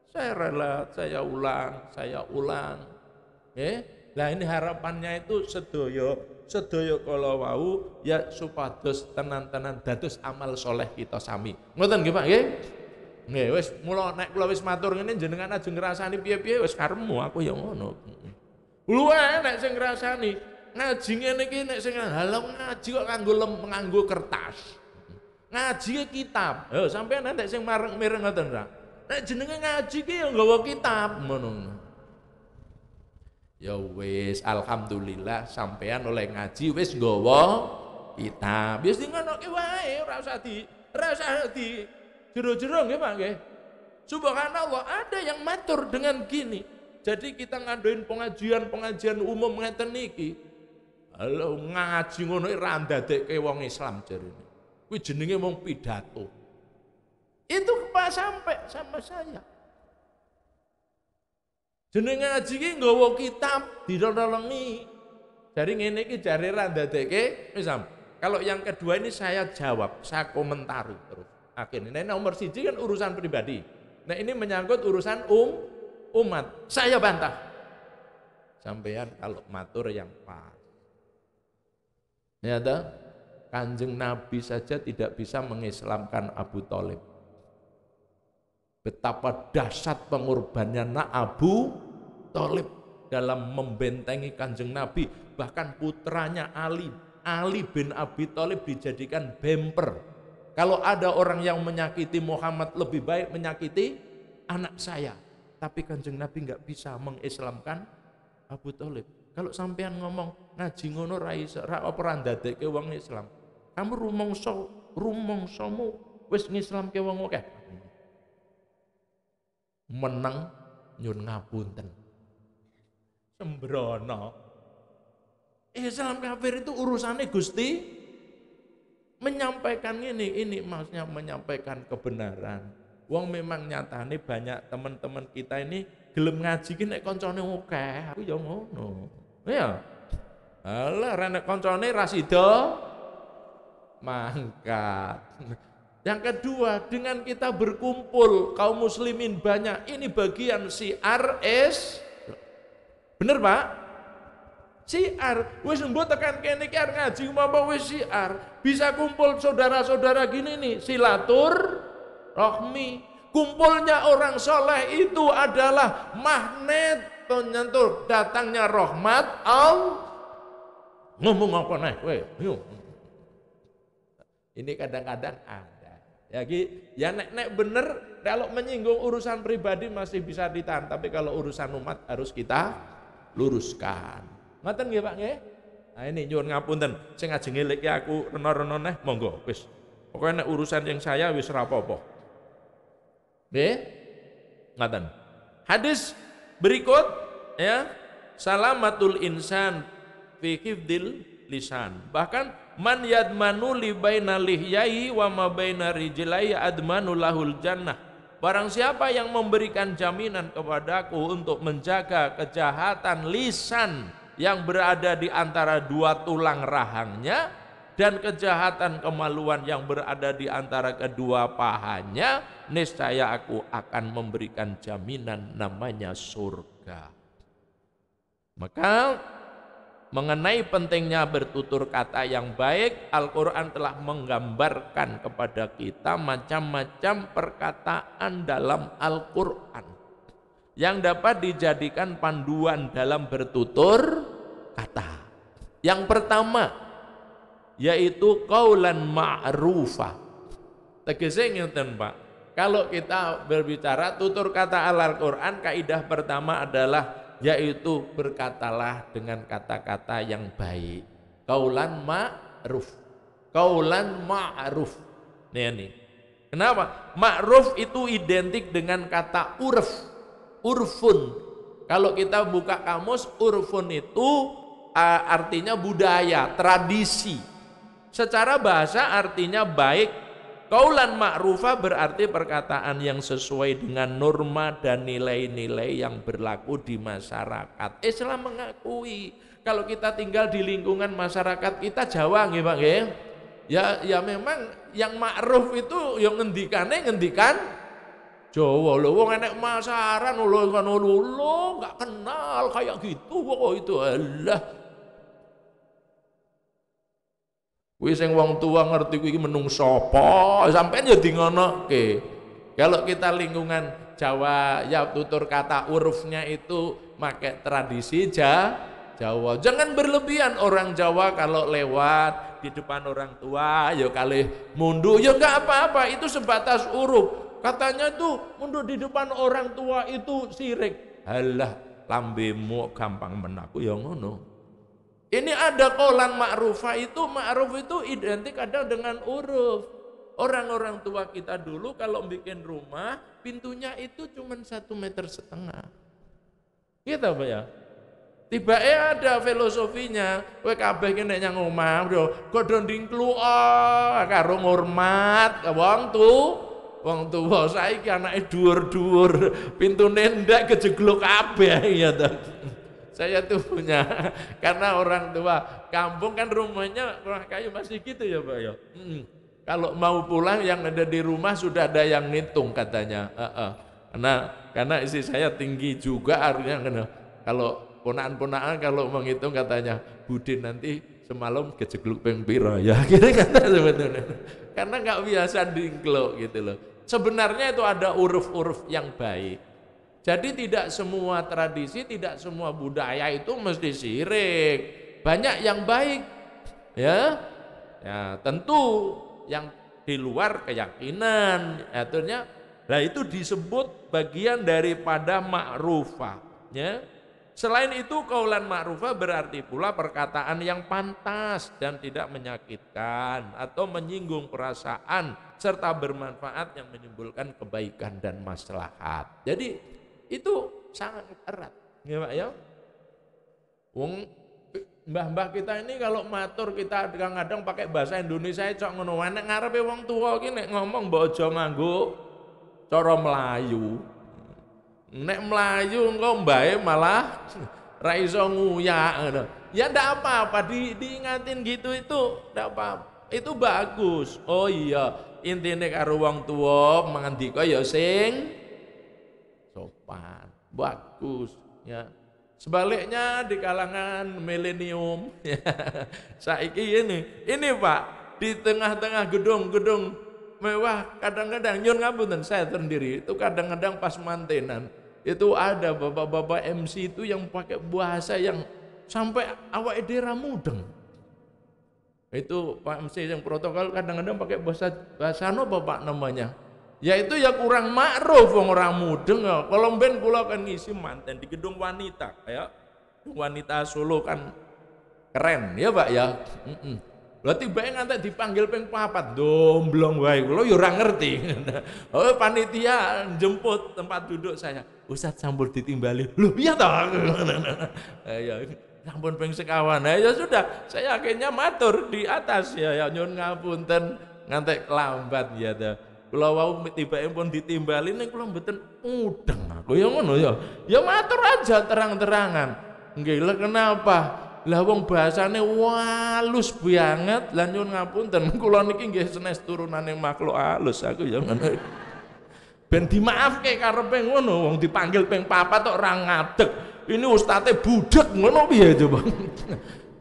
A: Saya rela, saya ulang. Nah ini harapannya itu sedoyo kalau wau ya supados tenan-tenan dados amal soleh kita sami. Ngoten nggih Pak nggih? Nggih wis mula nek kula wis matur ngene jenengan aja ngrasani piye-piye wis karepmu aku ya ngono. Luwe nek sing ngrasani ngaji ngene iki nek sing halang ngaji kok nganggo kertas. Ngaji kitab. Lho sampeyan nek sing mireng ngoten ra. Nek jenenge ngaji ki ya nggawa kitab ngono. Ya wis alhamdulillah sampean oleh ngaji wis nggawa kitab. Wis ngonoke wae ora usah di jero-jero nggih Pak nggih. Subhanallah ada yang matur dengan gini. Jadi kita ngadain pengajian umum ngeten niki. Halo ngaji ngono ra ndadekke wong Islam jarine. Kuwi jenenge wong pidato. Itu Pak sampai sama saya. Jenenge ngaji ki nggawa kitab didololengi. Jadi ngene iki jare ra ndadekke Islam. Kalau yang kedua ini saya jawab, saya komentari terus. Akhirnya ini nomor 1 kan urusan pribadi. Nah ini menyangkut urusan umat. Saya bantah. Sampean kalau matur yang pas. Ternyata Kanjeng Nabi saja tidak bisa mengislamkan Abu Thalib. Betapa dahsyat pengorbanannya Abu Thalib dalam membentengi Kanjeng Nabi. Bahkan putranya Ali bin Abi Thalib dijadikan bemper. Kalau ada orang yang menyakiti Muhammad lebih baik menyakiti anak saya. Tapi Kanjeng Nabi enggak bisa mengislamkan Abu Thalib. Kalau sampean ngomong ngaji ngono ra iso ra apa ra ndadekke wong Islam. Kamu rumangsamu wis ngislamke wong akeh. Meneng nyun ngapunten. Sembrono. Islam kafir itu urusannya Gusti menyampaikan ini maksudnya menyampaikan kebenaran. Wong memang nyatane banyak teman-teman kita ini gelem ngaji ki nek koncone akeh, aku ya ngono. Ya. Alah nek koncone ra sida mangkat. Yang kedua, dengan kita berkumpul kaum muslimin banyak, ini bagian syiar bener Pak? Syiar, wis mbok tekan kene iki arep ngaji apa wis syiar. Bisa kumpul saudara-saudara gini nih, silaturahmi. Kumpulnya orang soleh itu adalah magnet penyentuh datangnya rahmat Allah. Ngomong apa nih? Ini kadang-kadang ada. Ya nek bener kalau menyinggung urusan pribadi masih bisa ditahan, tapi kalau urusan umat harus kita luruskan. Ngoten nggih Pak nggih? Nah ini nyuwun ngapunten, sing ajeng ngeliki aku rena-rena neh monggo wis. Pokoke nek urusan yang saya wis ora apa-apa. Nggih? Ngoten. Hadis berikut ya, salamatul insan fi hifdzil lisan. Bahkan man yadmanu li baina lihyai wa ma baina rijlai admanu lahul jannah. Barang siapa yang memberikan jaminan kepadaku untuk menjaga kejahatan lisan yang berada di antara dua tulang rahangnya dan kejahatan kemaluan yang berada di antara kedua pahanya, niscaya aku akan memberikan jaminan namanya surga. Maka mengenai pentingnya bertutur kata yang baik, Al-Quran telah menggambarkan kepada kita macam-macam perkataan dalam Al-Quran. yang dapat dijadikan panduan dalam bertutur kata. Yang pertama yaitu qaulan ma'rufa. Tegese ngeten Pak, kalau kita berbicara tutur kata Al-Quran, kaidah pertama adalah yaitu berkatalah dengan kata-kata yang baik. Qaulan ma'ruf. Qaulan ma'ruf. Nih. Kenapa? Ma'ruf itu identik dengan kata urf. Urfun. Kalau kita buka kamus, urfun itu artinya budaya, tradisi. Secara bahasa artinya baik. Qaulan ma'rufa berarti perkataan yang sesuai dengan norma dan nilai-nilai yang berlaku di masyarakat. Islam mengakui kalau kita tinggal di lingkungan masyarakat kita Jawa nggih Pak nggih. Ya memang yang ma'ruf itu yang ngendikan Jawa lho, wong enek masaran lho kan lho enggak kenal kayak gitu kok itu Allah. Kuwi sing wong tua ngerti kuwi menungso apa, sampean ya dingonoke. Kalau kita lingkungan Jawa ya tutur kata urufnya itu pakai tradisi Jawa. Jangan berlebihan orang Jawa kalau lewat di depan orang tua ya kalih mundur ya enggak apa-apa, itu sebatas uruf. Katanya tuh mundur di depan orang tua itu sirik. Halah lambemu gampang menaku ya ngono. Ini ada qaulan ma'rufa itu, ma'ruf itu identik kadang dengan uruf. Orang-orang tua kita dulu kalau bikin rumah, pintunya itu cuma 1,5 meter. Gitu Pak ya. Tiba-tiba ada filosofinya, kowe kabeh ki nek nyang omah yo godho ndingklu karo ngurmat wong tuwa saiki anake dhuwur-dhuwur, pintune ndak kejeglok kabeh ya ta. Saya tuh punya, karena orang tua kampung kan rumahnya rumah kayu masih gitu ya Pak ya. Kalau mau pulang yang ada di rumah sudah ada yang ngitung katanya. Karena istri saya tinggi juga artinya kalau ponaan-ponaan kalau menghitung katanya Budin nanti semalam kejegluk ping pira ya kira kata sebetulnya. Karena nggak biasa dingklok gitu loh. Sebenarnya itu ada uruf-uruf yang baik. Jadi tidak semua tradisi, tidak semua budaya itu mesti syirik. Banyak yang baik. Ya tentu yang di luar keyakinan. Akhirnya nah itu disebut bagian daripada ma'rufah. Ya. Selain itu qaulan ma'rufah berarti pula perkataan yang pantas dan tidak menyakitkan atau menyinggung perasaan serta bermanfaat yang menimbulkan kebaikan dan maslahat. Jadi itu sangat erat, ya Pak ya. Wong mbah-mbah kita ini kalau matur kita kadang-kadang pakai bahasa Indonesia cok ngono, nek ngarepe wong tua iki nek ngomong mbok aja nganggo cara Melayu. Nek Melayu engko mbae malah ra iso nguyak ngono. Ya ndak apa-apa, diingatin gitu itu ndak apa-apa. Itu bagus. Oh iya, intine karo wong tua mangandika ya sing sopan, bagus ya. Sebaliknya di kalangan milenium ya, saiki ini Pak, di tengah-tengah gedung-gedung mewah kadang-kadang nyun ngapunten saya sendiri itu kadang-kadang pas mantenan itu ada bapak-bapak MC itu yang pakai bahasa yang sampai awake dhewe ra mudeng. Itu Pak MC yang protokol kadang-kadang pakai bahasa apa Pak namanya? Ya itu ya kurang ma'ruf wong ora mudeng ya. Kalau mben kula kan ngisi manten di gedung wanita ya. Wanita Solo kan keren ya Pak ya. Lah tibae ngantek dipanggil ping 4 domblong wae kula ya ora ngerti. Oh panitia jemput tempat duduk saya. Ustaz sampun ditimbali. Loh iya ta? Ya sampun ping sekawan. Ya sudah, saya akhirnya matur di atas ya nyun ngapunten ngantek lambat ya ta. Kula wau tibake pun ditimbali ning kula mboten mudeng aku ya ngono ya. Ya matur aja terang-terangan. Nggih lha kenapa? Lah wong bahasane walus banget. Lah nyuwun ngapunten kula niki nggih sanes turunane makhluk halus aku ya ngono. Ben dimaafke karepe ngono wong dipanggil ping 4 tok ora ngadeg. Ini ustate budak ngono piye coba.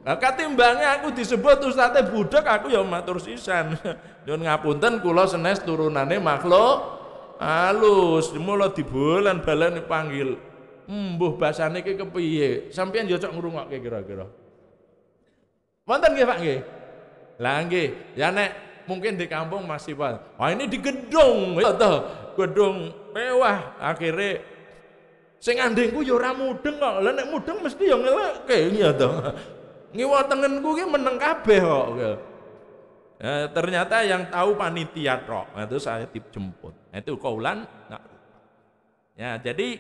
A: Nah, katimbangnya aku disebut ustadz budak aku ya matur sisan. Nyuwun ngapunten kula senes turunane makhluk halus, mula dibolan balan dipanggil. Mbuh basane iki kepiye? Sampeyan yo cok ngrungokke kira-kira. Wonten nggih Pak nggih? Lah nggih, ya nek mungkin di kampung masih Pak. Wah ini di gedung, ya toh. Gedung mewah akhirnya sing andengku ya ora mudeng kok. Lah nek mudeng mesti ya ngelekke ya toh. Ngiwa tengenku ki meneng kabeh kok. Ternyata yang tahu panitia tok. Nah, itu saya dijemput. Nah, itu kaulan. Nah. Ya, jadi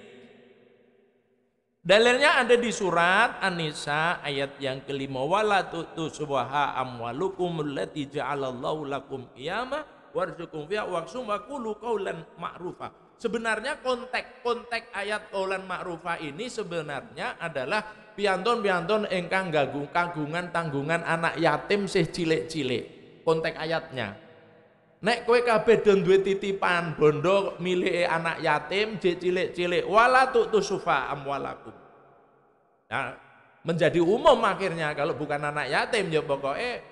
A: dalilnya ada di surat An-Nisa ayat yang kelima, wala tusubaha amwalukum allati ja'alallahu lakum qiyama warzuqum fiha waqsum wa qulu qaulan ma'rufa. Sebenarnya konteks ayat qaulan ma'rufa ini sebenarnya adalah piantun-piantun ingkang kagungan tanggungan anak yatim sih cilik-cilik. Konteks ayatnya. Nek kowe kabeh do duwe titipan bondo milike anak yatim cilik-cilik wala tusufa amwalakum. Nah, menjadi umum akhirnya kalau bukan anak yatim ya pokoknya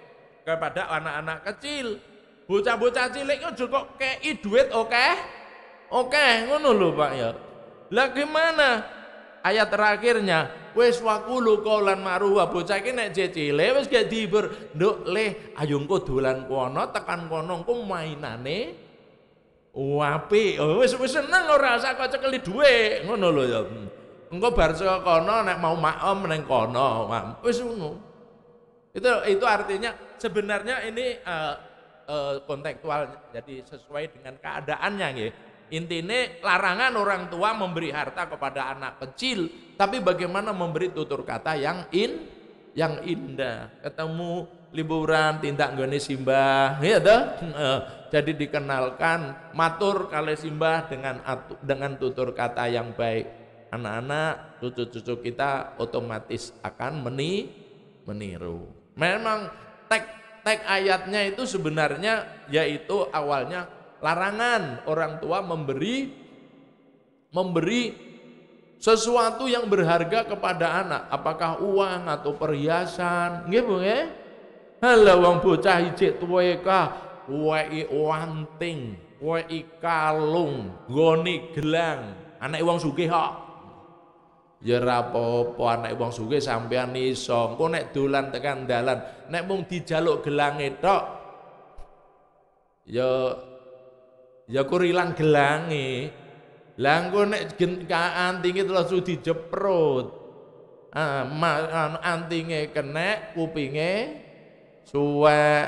A: kepada anak-anak kecil. Bocah-bocah cilik kok kei duit oke ngono lho Pak ya. Lah gimana? Ayat terakhirnya wis waqulu qaulan ma'rufa, bocah iki nek cilik wis gak dihibur, nduk le ayo engko dolan kono tekan kono engko mainane apik. Wis seneng ora usah kok cekeli dhuwit ngono lho ya. Engko bar saka kono nek mau maem ning kono, wis ngono. Itu artinya sebenarnya ini kontekstual, jadi sesuai dengan keadaannya nggih. Intinya larangan orang tua memberi harta kepada anak kecil, tapi bagaimana memberi tutur kata yang indah. Ketemu liburan tindak nggone simbah, ya toh. Jadi dikenalkan matur kali simbah dengan tutur kata yang baik. Anak-anak, cucu-cucu kita otomatis akan meniru. Memang teks ayatnya itu sebenarnya yaitu awalnya larangan orang tua memberi sesuatu yang berharga kepada anak, apakah uang atau perhiasan, nggih Bu nggih. Halah wong bocah ijik tuwek wei wanting, wei kalung, nggone gelang, anak wong sugih kok. Ya ora apa-apa anak wong sugih sampean iso, engko nek dolan tekan dalan, nek mung dijaluk gelange tok ya kurilang gelange. Lah engko nek antinge terus dijeprut. Antinge kenek, kupinge suwek.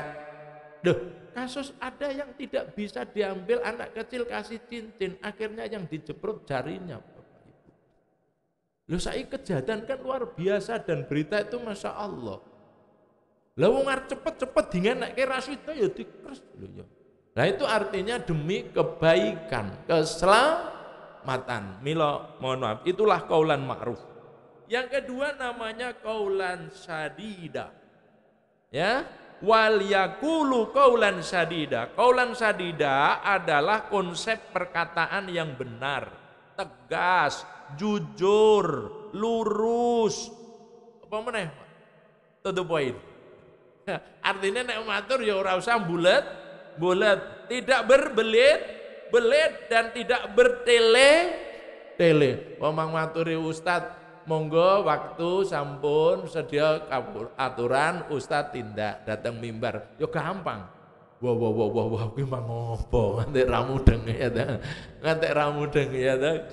A: Duh, kasus ada yang tidak bisa diambil anak kecil kasih cincin, akhirnya yang dijeprut jarinya. Loh saiki kejahatan kan luar biasa dan berita itu Masya Allah. Lah wong arep cepet-cepet dingenekke rasida ya dikres lho ya. Nah itu artinya demi kebaikan, keselamatan. Mila mohon maaf, itulah qaulan ma'ruf. Yang kedua namanya qaulan sadida. Ya, wal yaqulu qaulan sadida. Qaulan sadida adalah konsep perkataan yang benar, tegas, jujur, lurus. Apa meneh? To the point. Artinya nek matur ya ora usah bulet, tidak berbelit dan tidak bertele-tele. Wong maturi Ustad, monggo waktu sampun sedia aturan Ustad tindak datang mimbar. Yo gampang. Wah kuwi mang opo nganti ra mudeng ya ta. Nganti ra mudeng ya ta.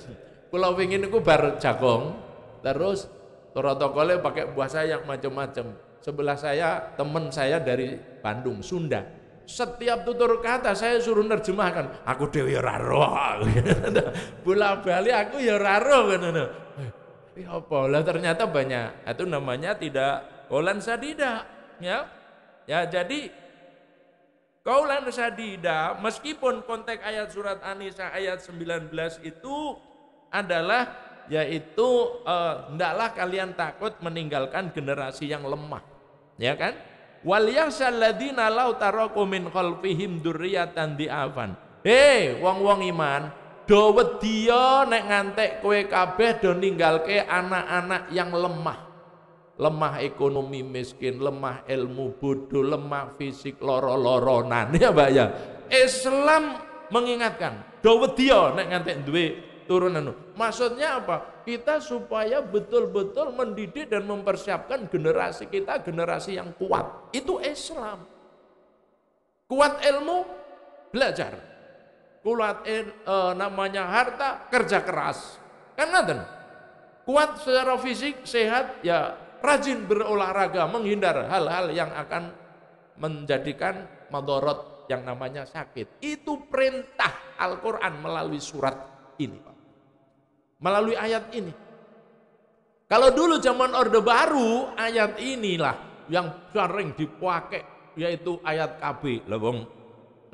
A: Kula pengin niku bar jagong terus protokole pakai bahasa yang macam-macam. Sebelah saya teman saya dari Bandung, Sunda. Setiap tutur kata saya suruh nerjemahkan. Aku dhewe ya ora roh. Bola-bali aku ya ora roh ngono. Ya apa? Lah ternyata banyak. Itu namanya tidak qaulan sadida, ya. Ya jadi qaulan sadida meskipun konteks ayat surat An-Nisa ayat 19 itu adalah yaitu hendaklah kalian takut meninggalkan generasi yang lemah. Ya kan? Wal yahsal ladzina law taraku min khalfihim dzurriyyatan di'afan. Wong-wong iman, do wedya nek ngantek kowe kabeh do ninggalke anak-anak yang lemah. Lemah ekonomi, miskin, lemah ilmu, bodoh, lemah fisik, loro-loronan ya Mbak ya. Islam mengingatkan. Do wedya nek ngantek duwe turunan. Maksudnya apa? Kita supaya betul-betul mendidik dan mempersiapkan generasi kita, generasi yang kuat. Itu Islam. Kuat ilmu, belajar. Kuat namanya harta, kerja keras. Kan ngaten. Kuat secara fisik, sehat, ya rajin berolahraga, menghindar hal-hal yang akan menjadikan madorot yang namanya sakit. Itu perintah Al-Quran melalui surat ini, Pak. Melalui ayat ini. Kalau dulu zaman Orde Baru, ayat inilah yang sering dipakai, yaitu ayat KB.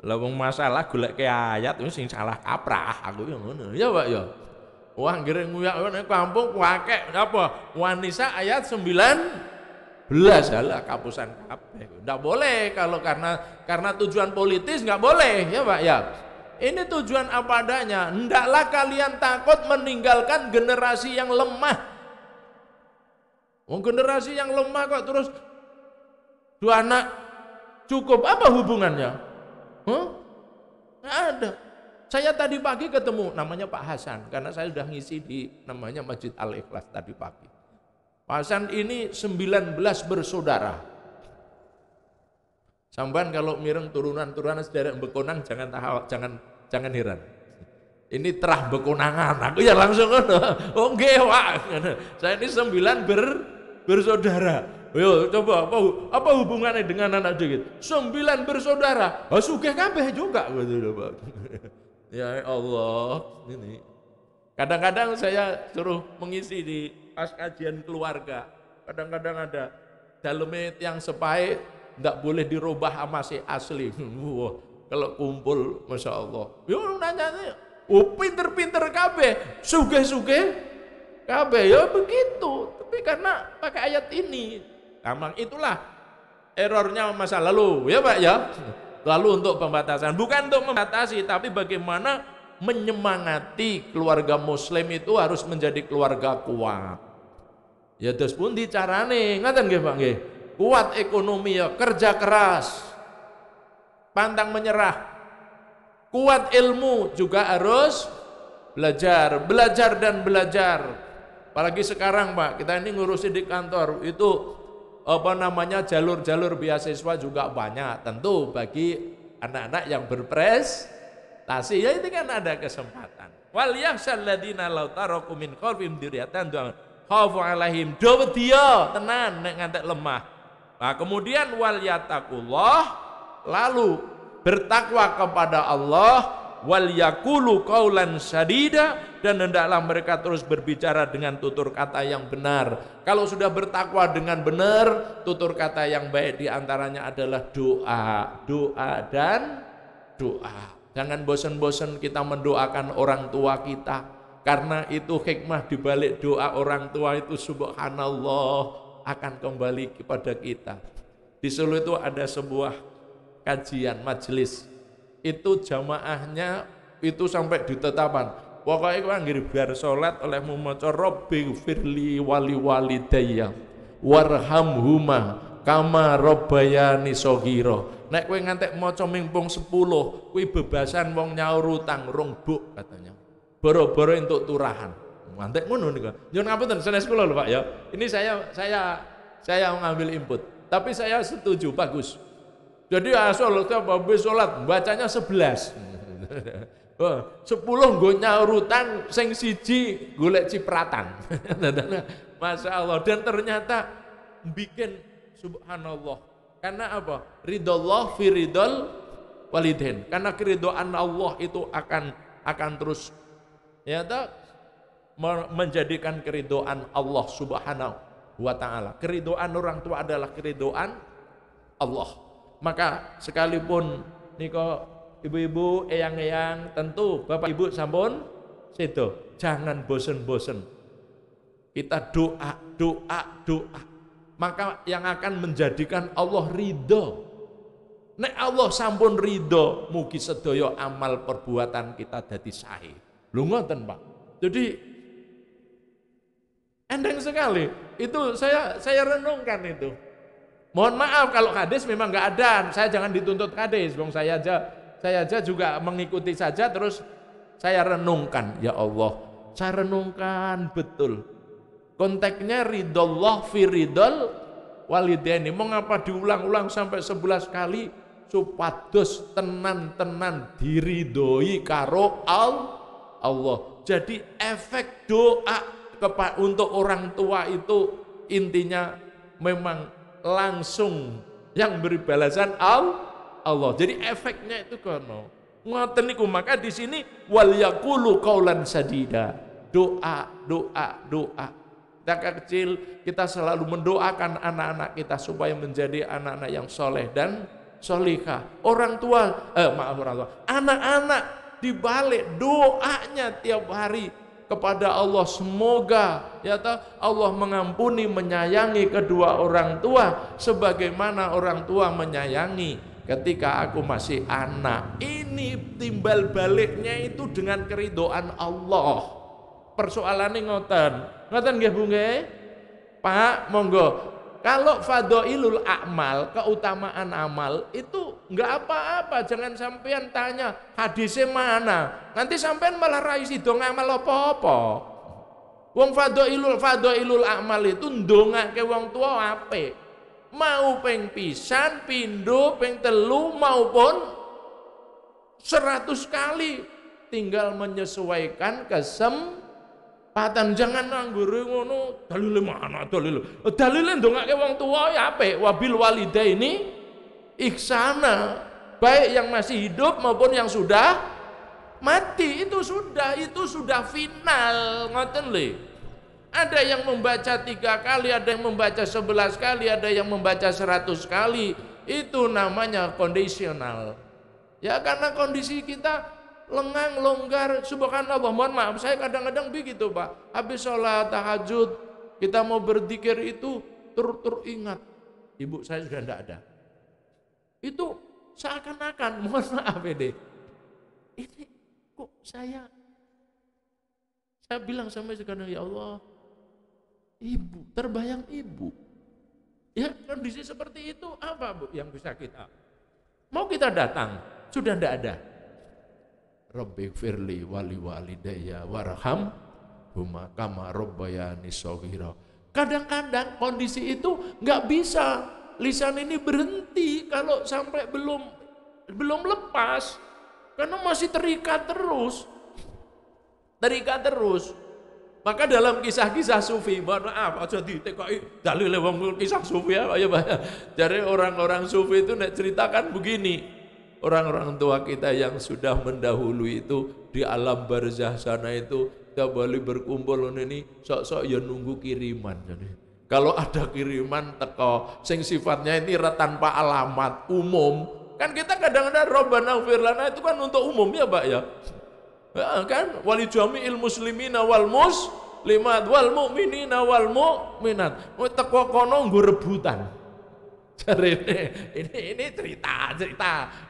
A: Lawang masalah golek ke ayat itu sing salah kaprah, aku yang ngono. Ya, Pak ya. Wah, ngiring nguyak kampung pakai apa? Wanisa ayat 19. Halah kapusan kabeh. Enggak boleh kalau karena tujuan politis enggak boleh, ya Pak ya. Ini tujuan apa adanya. Hendaklah kalian takut meninggalkan generasi yang lemah. Generasi yang lemah kok terus 2 anak cukup, apa hubungannya? Nggak ada. Saya tadi pagi ketemu namanya Pak Hasan, karena saya sudah ngisi di namanya Masjid Al-Ikhlas tadi pagi. Pak Hasan ini 19 bersaudara. Sampai kalau mireng turunan-turunan sederek bekonang jangan heran. Ini terah bekonangan. Aku ya langsung oh nggih Pak. Saya ini 9 bersaudara. Yo coba apa hubungannya dengan anak dikit? 9 bersaudara. Sugih kabeh juga gitu Pak. Ya Allah, ini. Kadang-kadang saya suruh mengisi di pas kajian keluarga. Kadang-kadang ada daleme yang sepae enggak boleh dirubah sama si asli. Wah, kalau kumpul Masya Allah. Yo nanya, pinter-pinter kabeh, sugih-sugih kabeh. Ya begitu. Tapi karena pakai ayat ini, memang itulah errornya masa lalu, ya Pak ya. Lalu untuk pembatasan, bukan untuk membatasi, tapi bagaimana menyemangati keluarga muslim itu harus menjadi keluarga kuat. Ya terus pun dicarane, ngaten nggih Pak nggih. Kuat ekonomi ya, kerja keras, pantang menyerah. Kuat ilmu juga harus belajar dan belajar. Apalagi sekarang Pak, kita ini ngurusin di kantor itu jalur-jalur beasiswa juga banyak. Tentu bagi anak-anak yang berprestasi, ya itu kan ada kesempatan. Wal yakhshal ladina law taraku min khalfihim dzurriyyatan khafu alaihim dia tenan nek ngantek lemah. Nah, kemudian wal yattaqullah, lalu bertakwa kepada Allah, wal yaqulu qaulan sadida, dan hendaklah mereka terus berbicara dengan tutur kata yang benar. Kalau sudah bertakwa dengan benar, tutur kata yang baik diantaranya adalah doa dan doa. Jangan bosan-bosan kita mendoakan orang tua kita, karena itu hikmah dibalik doa orang tua itu subhanallah akan kembali kepada kita. Di Solo itu ada sebuah kajian majelis, itu jamaahnya itu sampai ditetapkan. Pokoknya itu anggere bar salat oleh maca Rabbi firli wali walidayya warhamhuma kama rabbayani shaghira. Nek kowe ngantek maca mingpung 10, kuwi bebasan wong nyaur utang rong buk katanya. Boro-boro entuk turahan. Ngantek ngono niku. Nyuwun ngapunten sanes kula lho Pak ya. Ini saya mengambil input. Tapi saya setuju, bagus. Jadi asal habis sholat bacanya 11. 10 nggo nyaur utang, sing siji golek cipratan. Masya Allah. Dan ternyata bikin subhanallah. Karena apa? Ridallah fi ridal walidain. Karena keridhaan Allah itu akan terus ya menjadikan keridhaan Allah subhanahu wa ta'ala. Keridhaan orang tua adalah keridhaan Allah. Maka sekalipun niko ibu-ibu, eyang-eyang, tentu bapak ibu sampun situ, jangan bosen-bosen. Kita doa. Maka yang akan menjadikan Allah ridho. Nek Allah sampun ridho, mugi sedaya amal perbuatan kita dadi sahih. Lho ngoten Pak. Jadi endeng sekali. Itu saya renungkan itu. Mohon maaf kalau hadis memang enggak ada. Saya jangan dituntut hadis, wong saya aja Saya aja juga mengikuti saja, terus saya renungkan, ya Allah, saya renungkan betul. Konteksnya ridallah fi ridal walidaini. Mengapa diulang-ulang sampai 11 kali? Supados tenan-tenan diridhoi karo Allah. Jadi efek doa untuk orang tua itu intinya memang langsung yang beri balasan Allah. Jadi efeknya itu kono. Ngoten niku, maka di sini wal yaqulu qaulan sadida. Doa. Kita kecil kita selalu mendoakan anak-anak kita supaya menjadi anak-anak yang soleh dan solihah. Anak-anak dibalik doanya tiap hari kepada Allah, semoga ya Allah mengampuni, menyayangi kedua orang tua sebagaimana orang tua menyayangi ketika aku masih anak. Ini timbal baliknya itu dengan keridhaan Allah. Persoalannya ngoten nggih Bu nggih? Pak, monggo. Kalau fadhailul a'mal, keutamaan amal itu enggak apa-apa, jangan sampean tanya hadisnya mana. Nanti sampean malah ra sida ngamal apa-apa. Wong fadhailul a'mal itu ndongake wong tua apik. Mau ping pisan, pindho, ping telu maupun 100 kali, tinggal menyesuaikan kesempatan. Jangan nganggur ngono, dalile mana dalile? Dalile ndongake wong tua ya apik, wabil walidaini ihsana. Baik yang masih hidup maupun yang sudah mati, itu sudah final, ngoten lho. Ada yang membaca 3 kali, ada yang membaca 11 kali, ada yang membaca 100 kali. Itu namanya kondisional. Ya karena kondisi kita lengang, longgar, subhanallah. Mohon maaf, saya kadang-kadang begitu Pak. Habis sholat tahajud, kita mau berzikir itu ingat ibu saya sudah tidak ada. Itu seakan-akan, mohon maaf ini kok saya bilang sampai sekarang, ya Allah, ibu, terbayang ibu. Ya kondisi seperti itu apa Bu yang bisa kita? Mau kita datang, sudah tidak ada. Rabbi firli wali walidayya warham huma kama rabbayani shaghira. Kadang-kadang kondisi itu nggak bisa, lisan ini berhenti kalau sampai belum lepas, karena masih terikat terus. Maka dalam kisah-kisah sufi, mohon maaf aja ditekoki dalil wong kisah sufi ya Jadi orang-orang sufi itu nek ceritakan begini. Orang-orang tua kita yang sudah mendahului itu di alam barzah sana itu kembali berkumpul ini sok-sok ya nunggu kiriman. Jadi kalau ada kiriman teko sing sifatnya ini tanpa alamat umum, kan kita kadang-kadang Rabbana ighfir lana itu kan untuk umum ya Pak ya. Kan wali jami'il muslimina wal muslimat wal mu'minina wal mu'minat. Teko kono nggo rebutan. Ini cerita.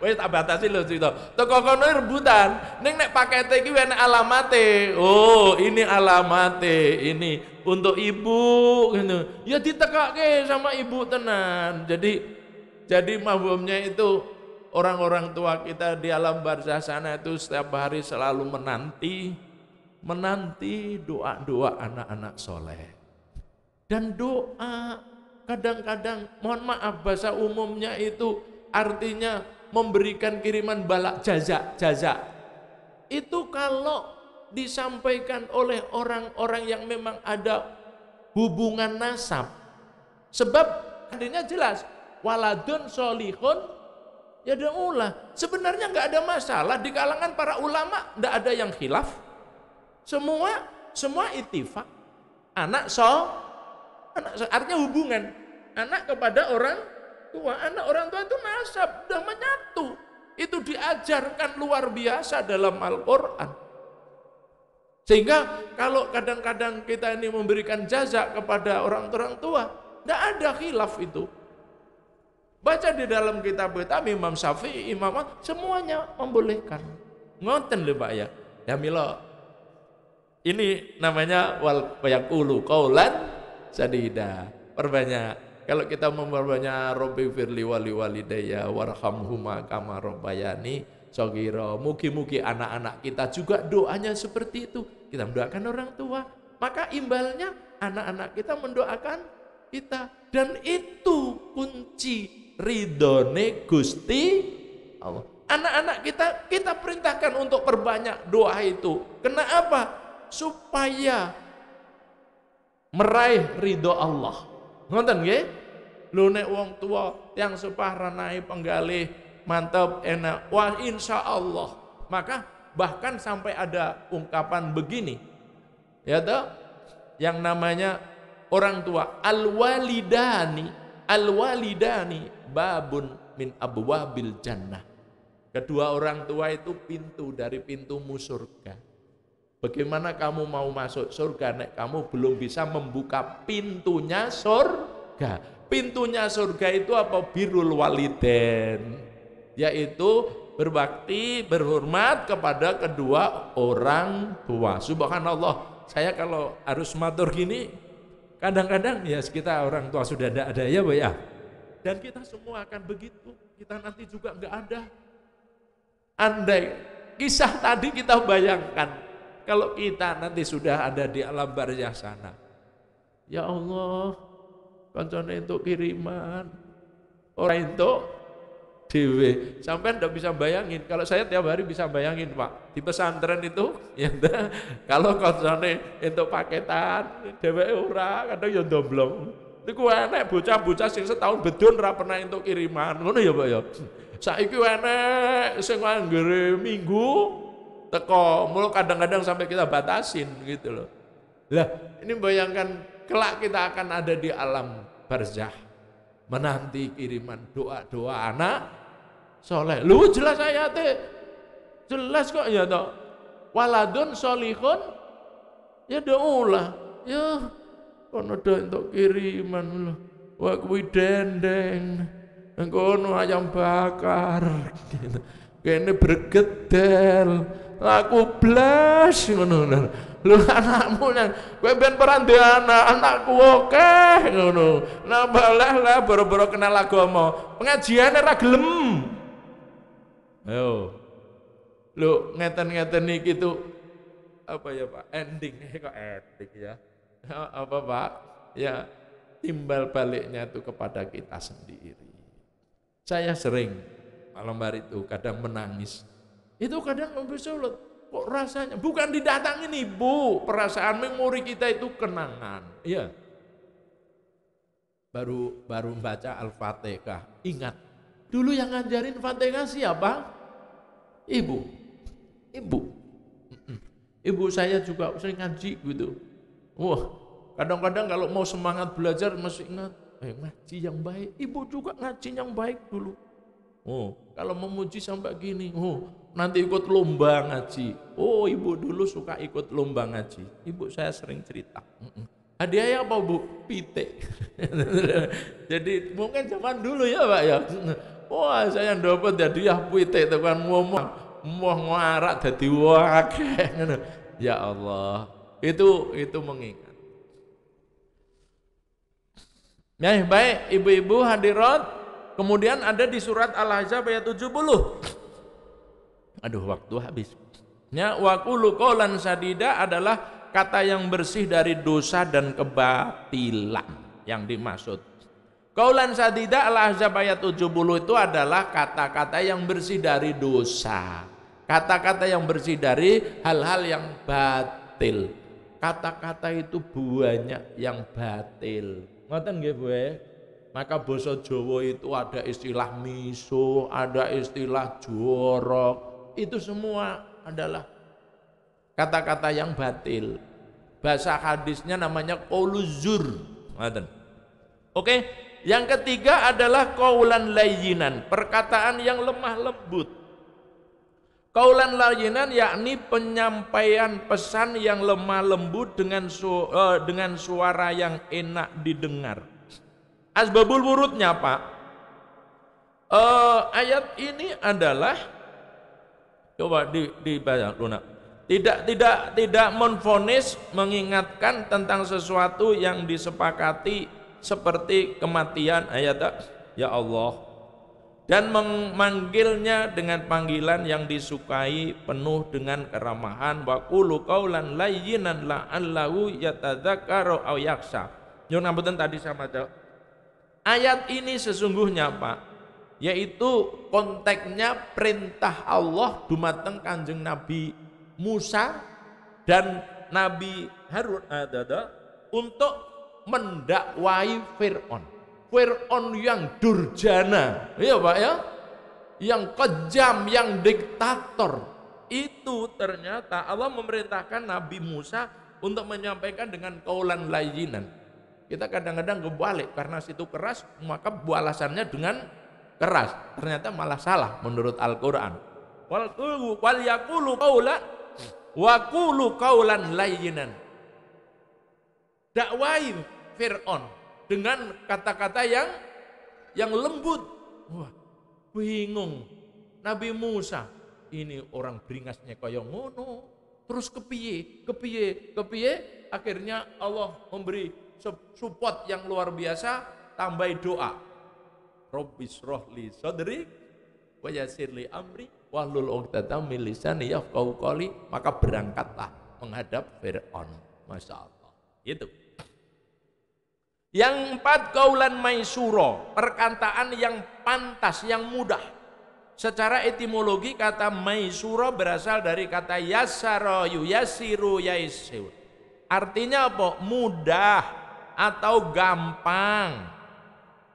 A: Wes tak batasi lho cerita. Teko kono rebutan. Ning nek pakete iki enek alamate. Oh, ini alamate. Ini untuk ibu gitu. Ya ditekake sama ibu tenan. Jadi mafhumnya itu orang-orang tua kita di alam barzah sana itu setiap hari selalu menanti doa-doa anak-anak soleh. Dan doa kadang-kadang, mohon maaf bahasa umumnya itu artinya memberikan kiriman balak jazak. Itu kalau disampaikan oleh orang-orang yang memang ada hubungan nasab. Sebab artinya jelas, waladun solihun yad'ulah. Sebenarnya enggak ada masalah di kalangan para ulama, enggak ada yang khilaf. Semua ittifaq. Anak artinya hubungan anak kepada orang tua. Anak orang tua itu nasab, sudah menyatu. Itu diajarkan luar biasa dalam Al-Quran. Sehingga kalau kadang-kadang kita ini memberikan jazak kepada orang tua, tidak ada khilaf itu. Baca di dalam kitab-kitab Imam Syafi'i, Imam semuanya membolehkan. Ngoten lho Pak ya. Ya milo. Ini namanya wal yaqulu qaulan sadida. Perbanyak. Kalau kita memperbanyak Rabbi firli wali walidayya warhamhuma kama rabbayani shaghira. Mugi-mugi anak-anak kita juga doanya seperti itu. Kita mendoakan orang tua, maka imbalnya anak-anak kita mendoakan kita, dan itu kunci ridhone Gusti Allah. Anak-anak kita perintahkan untuk perbanyak doa itu. Kenapa? Supaya meraih ridho Allah. Ngoten nggih? Lho nek wong tua yang separanai penggalih mantap enak, wah insya Allah. Maka bahkan sampai ada ungkapan begini, ya toh, yang namanya orang tua, al-walidani babun min abwabil jannah. Kedua orang tua itu pintu dari pintumu surga. Bagaimana kamu mau masuk surga nek kamu belum bisa membuka pintunya surga? Pintunya surga itu apa? Birrul waliden, yaitu berbakti, berhormat kepada kedua orang tua. Subhanallah, saya kalau harus matur gini, kadang-kadang ya kita orang tua sudah ada ya Bu ya. Dan kita semua akan begitu, kita nanti juga enggak ada. Andai kisah tadi kita bayangkan, kalau kita nanti sudah ada di alam barzah sana, ya Allah, kancane itu kiriman, orang itu dewe, sampai ndak bisa bayangin. Kalau saya tiap hari bisa bayangin Pak, di pesantren itu, ya kalau kancane itu paketan, dewe ora, kadang ya domblong. Niku enek bocah-bocah sing setahun bedon ora pernah entuk kiriman, ngono ya Pak ya. Saiki enek sing anggere minggu teko, mulu kadang-kadang sampai kita batasin gitu loh. Lah, ini bayangkan kelak kita akan ada di alam barzah menanti kiriman doa-doa anak soleh. Lu jelas ayatnya, jelas kok ya toh. Waladun solihun ya doa, ya kono do untuk kiriman lho. Wah kuwi dendeng, kono ayam bakar gitu. Kene bergedel, aku blas ngono. Lho anakmu nang kowe ben perande anakku akeh ngono. Nambah lah boro-boro kenal agama. Pengajiane ra gelem. Ayo. Lho ngeten-ngeten iki tuh apa ya Pak? Ending kok ending ya. Apa Pak? Ya timbal baliknya itu kepada kita sendiri. Saya sering malam hari itu kadang menangis. Itu kadang membesulut. Kok rasanya bukan didatangin ibu, perasaan memori kita itu kenangan. Iya. Baru baca Al-Fatihah. Ingat, dulu yang ngajarin Fatihah siapa? Ibu. Ibu saya juga sering ngaji gitu. Wah, kadang-kadang kalau mau semangat belajar masih ingat, ngaji yang baik. Ibu juga ngaji yang baik dulu. Oh, kalau memuji sampai gini, nanti ikut lomba ngaji. Oh, ibu dulu suka ikut lomba ngaji. Ibu saya sering cerita. Hadiahnya apa Bu? Pitik. Jadi mungkin zaman dulu ya Pak ya. Wah, saya dapat hadiah pitik itu kan mau ngarak dadi akeh. Ya Allah, itu mengingat. Ya, baik ibu-ibu hadirat. Kemudian ada di surat Al-Ahzab ayat 70. Aduh, waktu habis. Ya, wa qulu qaulan sadida adalah kata yang bersih dari dosa dan kebatilan yang dimaksud. Qaulan sadida Al-Ahzab ayat 70 itu adalah kata-kata yang bersih dari dosa. Kata-kata yang bersih dari hal-hal yang batil. Kata-kata itu banyak yang batil. Ngoten nggih, Bu? Maka basa Jawa itu ada istilah miso, ada istilah jorok. Itu semua adalah kata-kata yang batil. Bahasa hadisnya namanya qauluzur. Oke, yang ketiga adalah qaulan layyinan, perkataan yang lemah lembut. Qaulan layyinan yakni penyampaian pesan yang lemah lembut dengan suara yang enak didengar. Asbabul wurudnya Pak, ayat ini adalah coba dibaca lunak. Tidak menvonis, mengingatkan tentang sesuatu yang disepakati seperti kematian. Ayat ya Allah, dan memanggilnya dengan panggilan yang disukai penuh dengan keramahan. Wa qulu qaulan layyinan la'allahu yatadzakkaru aw yakhsha. Nyuwun ngapunten tadi sama ayat ini sesungguhnya Pak, yaitu konteksnya perintah Allah dumateng Kanjeng Nabi Musa dan Nabi Harun untuk mendakwai Fir'aun. Fir'aun yang durjana, iya Pak ya, yang kejam, yang diktator. Itu ternyata Allah memerintahkan Nabi Musa untuk menyampaikan dengan qaulan layyinan. Kita kadang-kadang kebalik, karena situ keras maka balasannya dengan keras. Ternyata malah salah menurut Al-Qur'an. Wal yaqulu qaulan wa qulu qaulan layyinan. Dakwai Fir'aun dengan kata-kata yang lembut. Wah, bingung Nabi Musa, ini orang beringasnya kaya ngono. Terus kepiye? Akhirnya Allah memberi support yang luar biasa, tambah doa. Rabbis rohli sadri wa yassirli amri wahlul 'uqdatam min lisani yafqahu qawli. Maka berangkatlah menghadap Fir'aun. Masya Allah. Itu. Yang 4, qaulan maisura, perkataan yang pantas, yang mudah. Secara etimologi kata maisura berasal dari kata yassara yuyassiru yaissir. Artinya apa? Mudah atau gampang.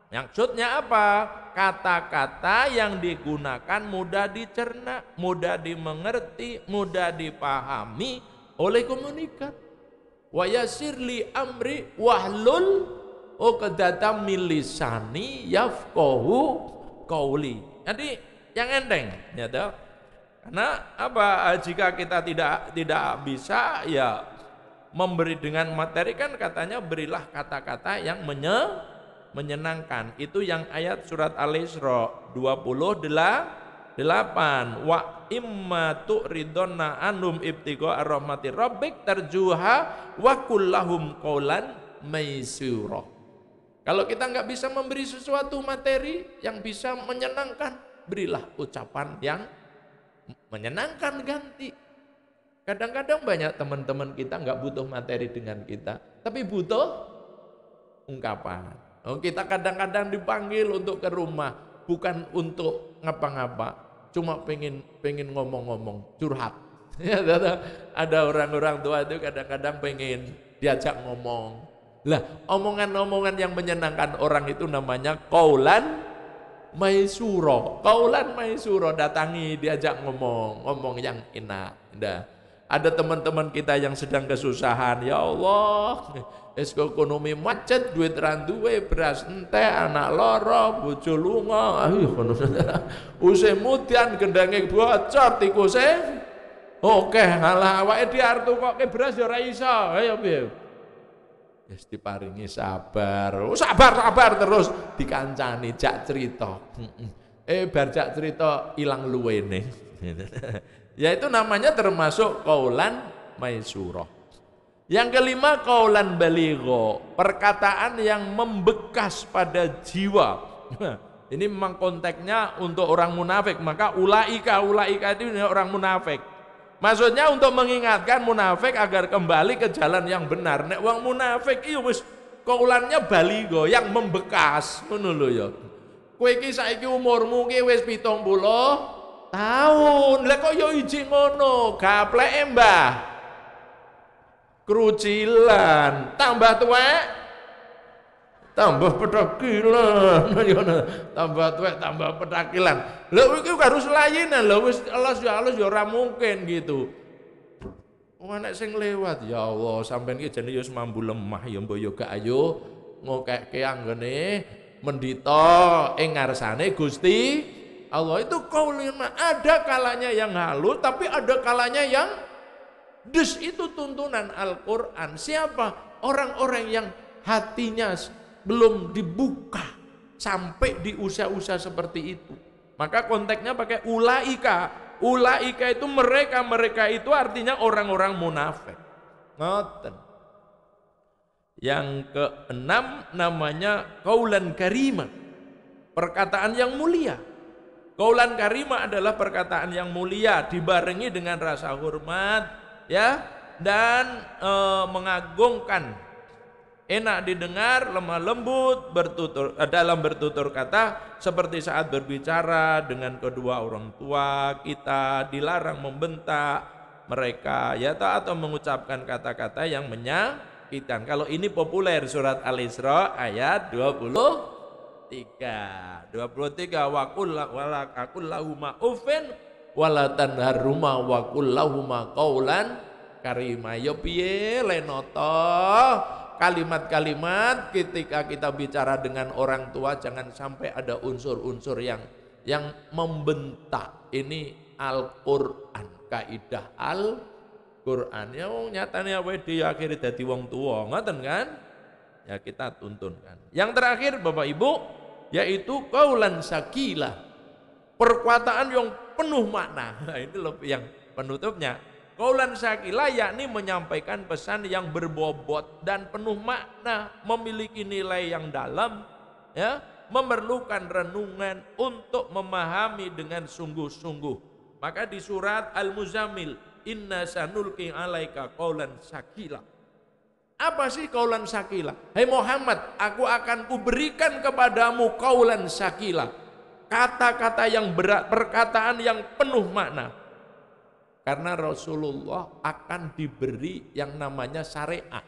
A: Maksudnya apa? Kata-kata yang digunakan mudah dicerna, mudah dimengerti, mudah dipahami oleh komunikat. Wa yassirli amri wahlul 'uqdatam min lisani yafqahu qauli. Jadi yang enteng ya toh. Karena apa? Jika kita tidak bisa ya memberi dengan materi, kan katanya berilah kata-kata yang menyenangkan. Itu yang ayat surat Al-Isra 28. Wa imma tu'ridonna anhum ibtigha rahmatir rabbik tarjuha wa kullahum qaulan maisura. Kalau kita nggak bisa memberi sesuatu materi yang bisa menyenangkan, berilah ucapan yang menyenangkan ganti. Kadang-kadang banyak teman-teman kita nggak butuh materi dengan kita, tapi butuh ungkapan. Kita kadang-kadang dipanggil untuk ke rumah, bukan untuk ngapa-ngapa, cuma pengen ngomong-ngomong, curhat. Ada orang-orang tua itu kadang-kadang pengen diajak ngomong. Lah, omongan-omongan yang menyenangkan orang itu namanya qaulan maisura. Qaulan maisura, datangi diajak ngomong yang enak. Ada teman-teman kita yang sedang kesusahan, ya Allah, ekonomi macet, duit randuwe, beras entek, anak loro, bojo lunga, usih mudian gendange bocor tikuse. Oke, alah awake diartu kok ke beras ya ora iso. Ayo piye? Wis diparingi sabar. Sabar terus dikancani jak cerita. Bar jak cerita ilang luwene. Ya itu namanya termasuk qaulan maisura. Yang kelima qaulan baligha, perkataan yang membekas pada jiwa. Ini memang konteksnya untuk orang munafik, maka ulaika itu orang munafik. Maksudnya untuk mengingatkan munafik agar kembali ke jalan yang benar. Nek wong munafik iki wis qaulannya baligha, yang membekas, ngono lho ya. Kowe iki saiki umurmu ki wis 70 tahun. Lah kok yo iji ngono, gapleke Mbah. Krucilan, tambah tuwek, tambah petakilan. Tambah tuwek, tambah petakilan. Lha iki harus layanan lho, wis alas ya ora mungkin gitu. Wong nek sing lewat ya Allah, sampean iki jane yo mambu lemah ya mbok yo gak ayo ngokeke anggone mendita ing ngarsane Gusti Allah. Itu kaulina, ada kalanya yang halus tapi ada kalanya yang des. Itu tuntunan Al-Qur'an. Siapa? Orang-orang yang hatinya belum dibuka sampai di usia-usia seperti itu. Maka konteksnya pakai ulaika. Ulaika itu mereka itu artinya orang-orang munafik. Ngoten. Yang keenam namanya qaulan karima, perkataan yang mulia. Qaulan karima adalah perkataan yang mulia dibarengi dengan rasa hormat, ya, dan mengagungkan, enak didengar, lemah lembut, dalam bertutur kata, seperti saat berbicara dengan kedua orang tua kita, dilarang membentak mereka, ya, atau mengucapkan kata-kata yang menyakitkan. Kalau ini populer, surat Al-Isra ayat 23 wa qul lahuma uffin wala tanharhuma wa qul lahuma qaulan karima. Ya piye lenoto kalimat-kalimat ketika kita bicara dengan orang tua jangan sampai ada unsur-unsur yang membentak. Ini Al-Qur'an, kaidah Al-Qur'an. Ya nyatane awake dhewe akhire dadi wong tuwa, ngoten kan? Ya kita tuntunkan. Yang terakhir Bapak Ibu, yaitu qaulan sakila, perkataan yang penuh makna. Nah, ini loh yang penutupnya. Qaulan sakila yakni menyampaikan pesan yang berbobot dan penuh makna, memiliki nilai yang dalam, ya, memerlukan renungan untuk memahami dengan sungguh-sungguh. Maka di surat Al-Muzammil, inna sanulqi alaika qaulan sakila. Apa sih qaulan sakila? Hai Muhammad, aku akan kuberikan kepadamu qaulan sakila, kata-kata yang berat, perkataan yang penuh makna. Karena Rasulullah akan diberi yang namanya syariat.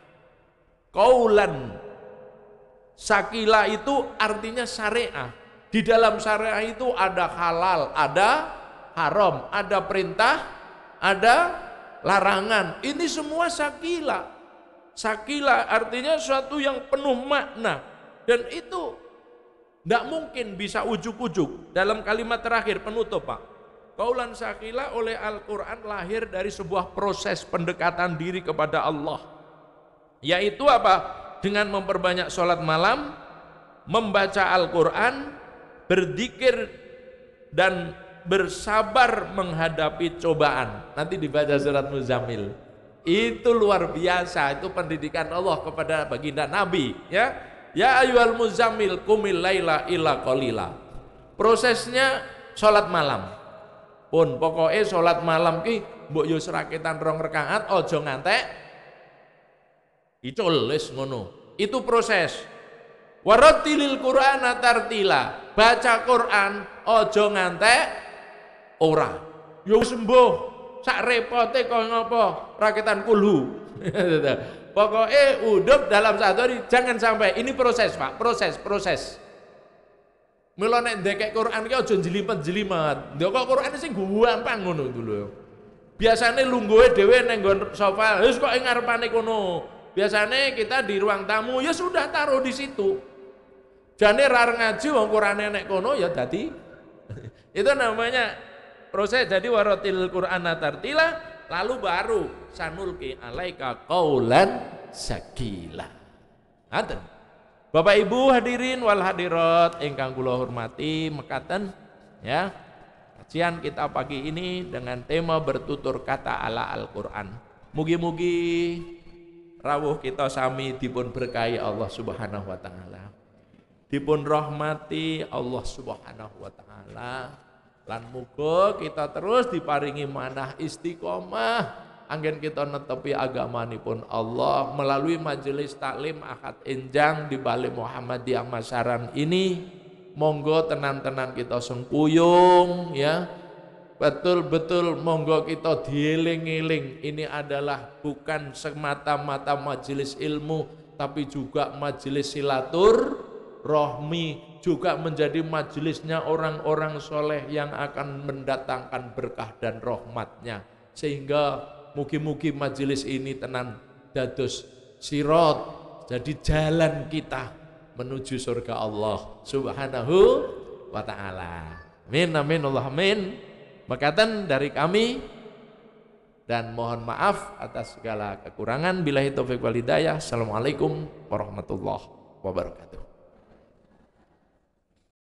A: Qaulan sakila itu artinya syariat. Di dalam syariat itu ada halal, ada haram, ada perintah, ada larangan. Ini semua sakila. Sakila artinya sesuatu yang penuh makna, dan itu tidak mungkin bisa ujuk-ujuk. Dalam kalimat terakhir penutup Pak, qaulan sakila oleh Al-Quran lahir dari sebuah proses pendekatan diri kepada Allah, yaitu apa? Dengan memperbanyak sholat malam, membaca Al-Quran, berzikir, dan bersabar menghadapi cobaan. Nanti dibaca surat Muzammil. Itu luar biasa, itu pendidikan Allah kepada baginda Nabi, ya. Ya ayyuhal muzammil qumil laila illa qalila. Prosesnya sholat malam. Pun pokoknya sholat malam ki mbok yo serakitan 2 rakaat, ojo ngantek icul wis ngono. Itu proses. Warattilil Qur'ana tartila. Baca Quran ojo ngantek ora. Yo sembuh. Sak repote kok ngopo rakitan kulhu. Pokoknya hidup dalam satu hari jangan sampai. Ini proses Pak, proses. Mula nek ndekek Quran ki aja jelimet-jelimet. Ndek kok Quran sing gampang ngono itu lho. Biasane lungguhe dhewe ning nggon sofa, wis kok ing ngarepane kono. Biasane kita di ruang tamu ya sudah taruh di situ. Jane rar ngaji wong Qurane nek kono ya dadi. Itu namanya proses. Jadi waratil Qur'ana tartila, lalu baru sanulqi alaika qaulan sakila. Ngaten. Bapak Ibu hadirin wal hadirat ingkang kula hormati mekaten, ya. Kajian kita pagi ini dengan tema bertutur kata ala Al-Qur'an. Mugi-mugi rawuh kita sami dipun berkahi Allah Subhanahu wa taala. Dipun rahmati Allah Subhanahu wa taala. Lan muga kita terus diparingi manah istiqomah anggen kita netepi agamanipun Allah melalui majelis taklim Ahad Enjang di Balai Muhammadiyah Masaran ini. Monggo tenan-tenan kita sengkuyung, ya. Betul-betul monggo kita dieling-eling, ini adalah bukan semata-mata majelis ilmu tapi juga majelis silaturahmi, juga menjadi majelisnya orang-orang soleh yang akan mendatangkan berkah dan rahmatnya. Sehingga mugi-mugi majelis ini tenan dados sirat, jadi jalan kita menuju surga Allah Subhanahu wa ta'ala. Amin, amin, Allah amin. Mekaten dari kami, dan mohon maaf atas segala kekurangan. Billahi taufiq wal hidayah. Assalamualaikum warahmatullahi wabarakatuh.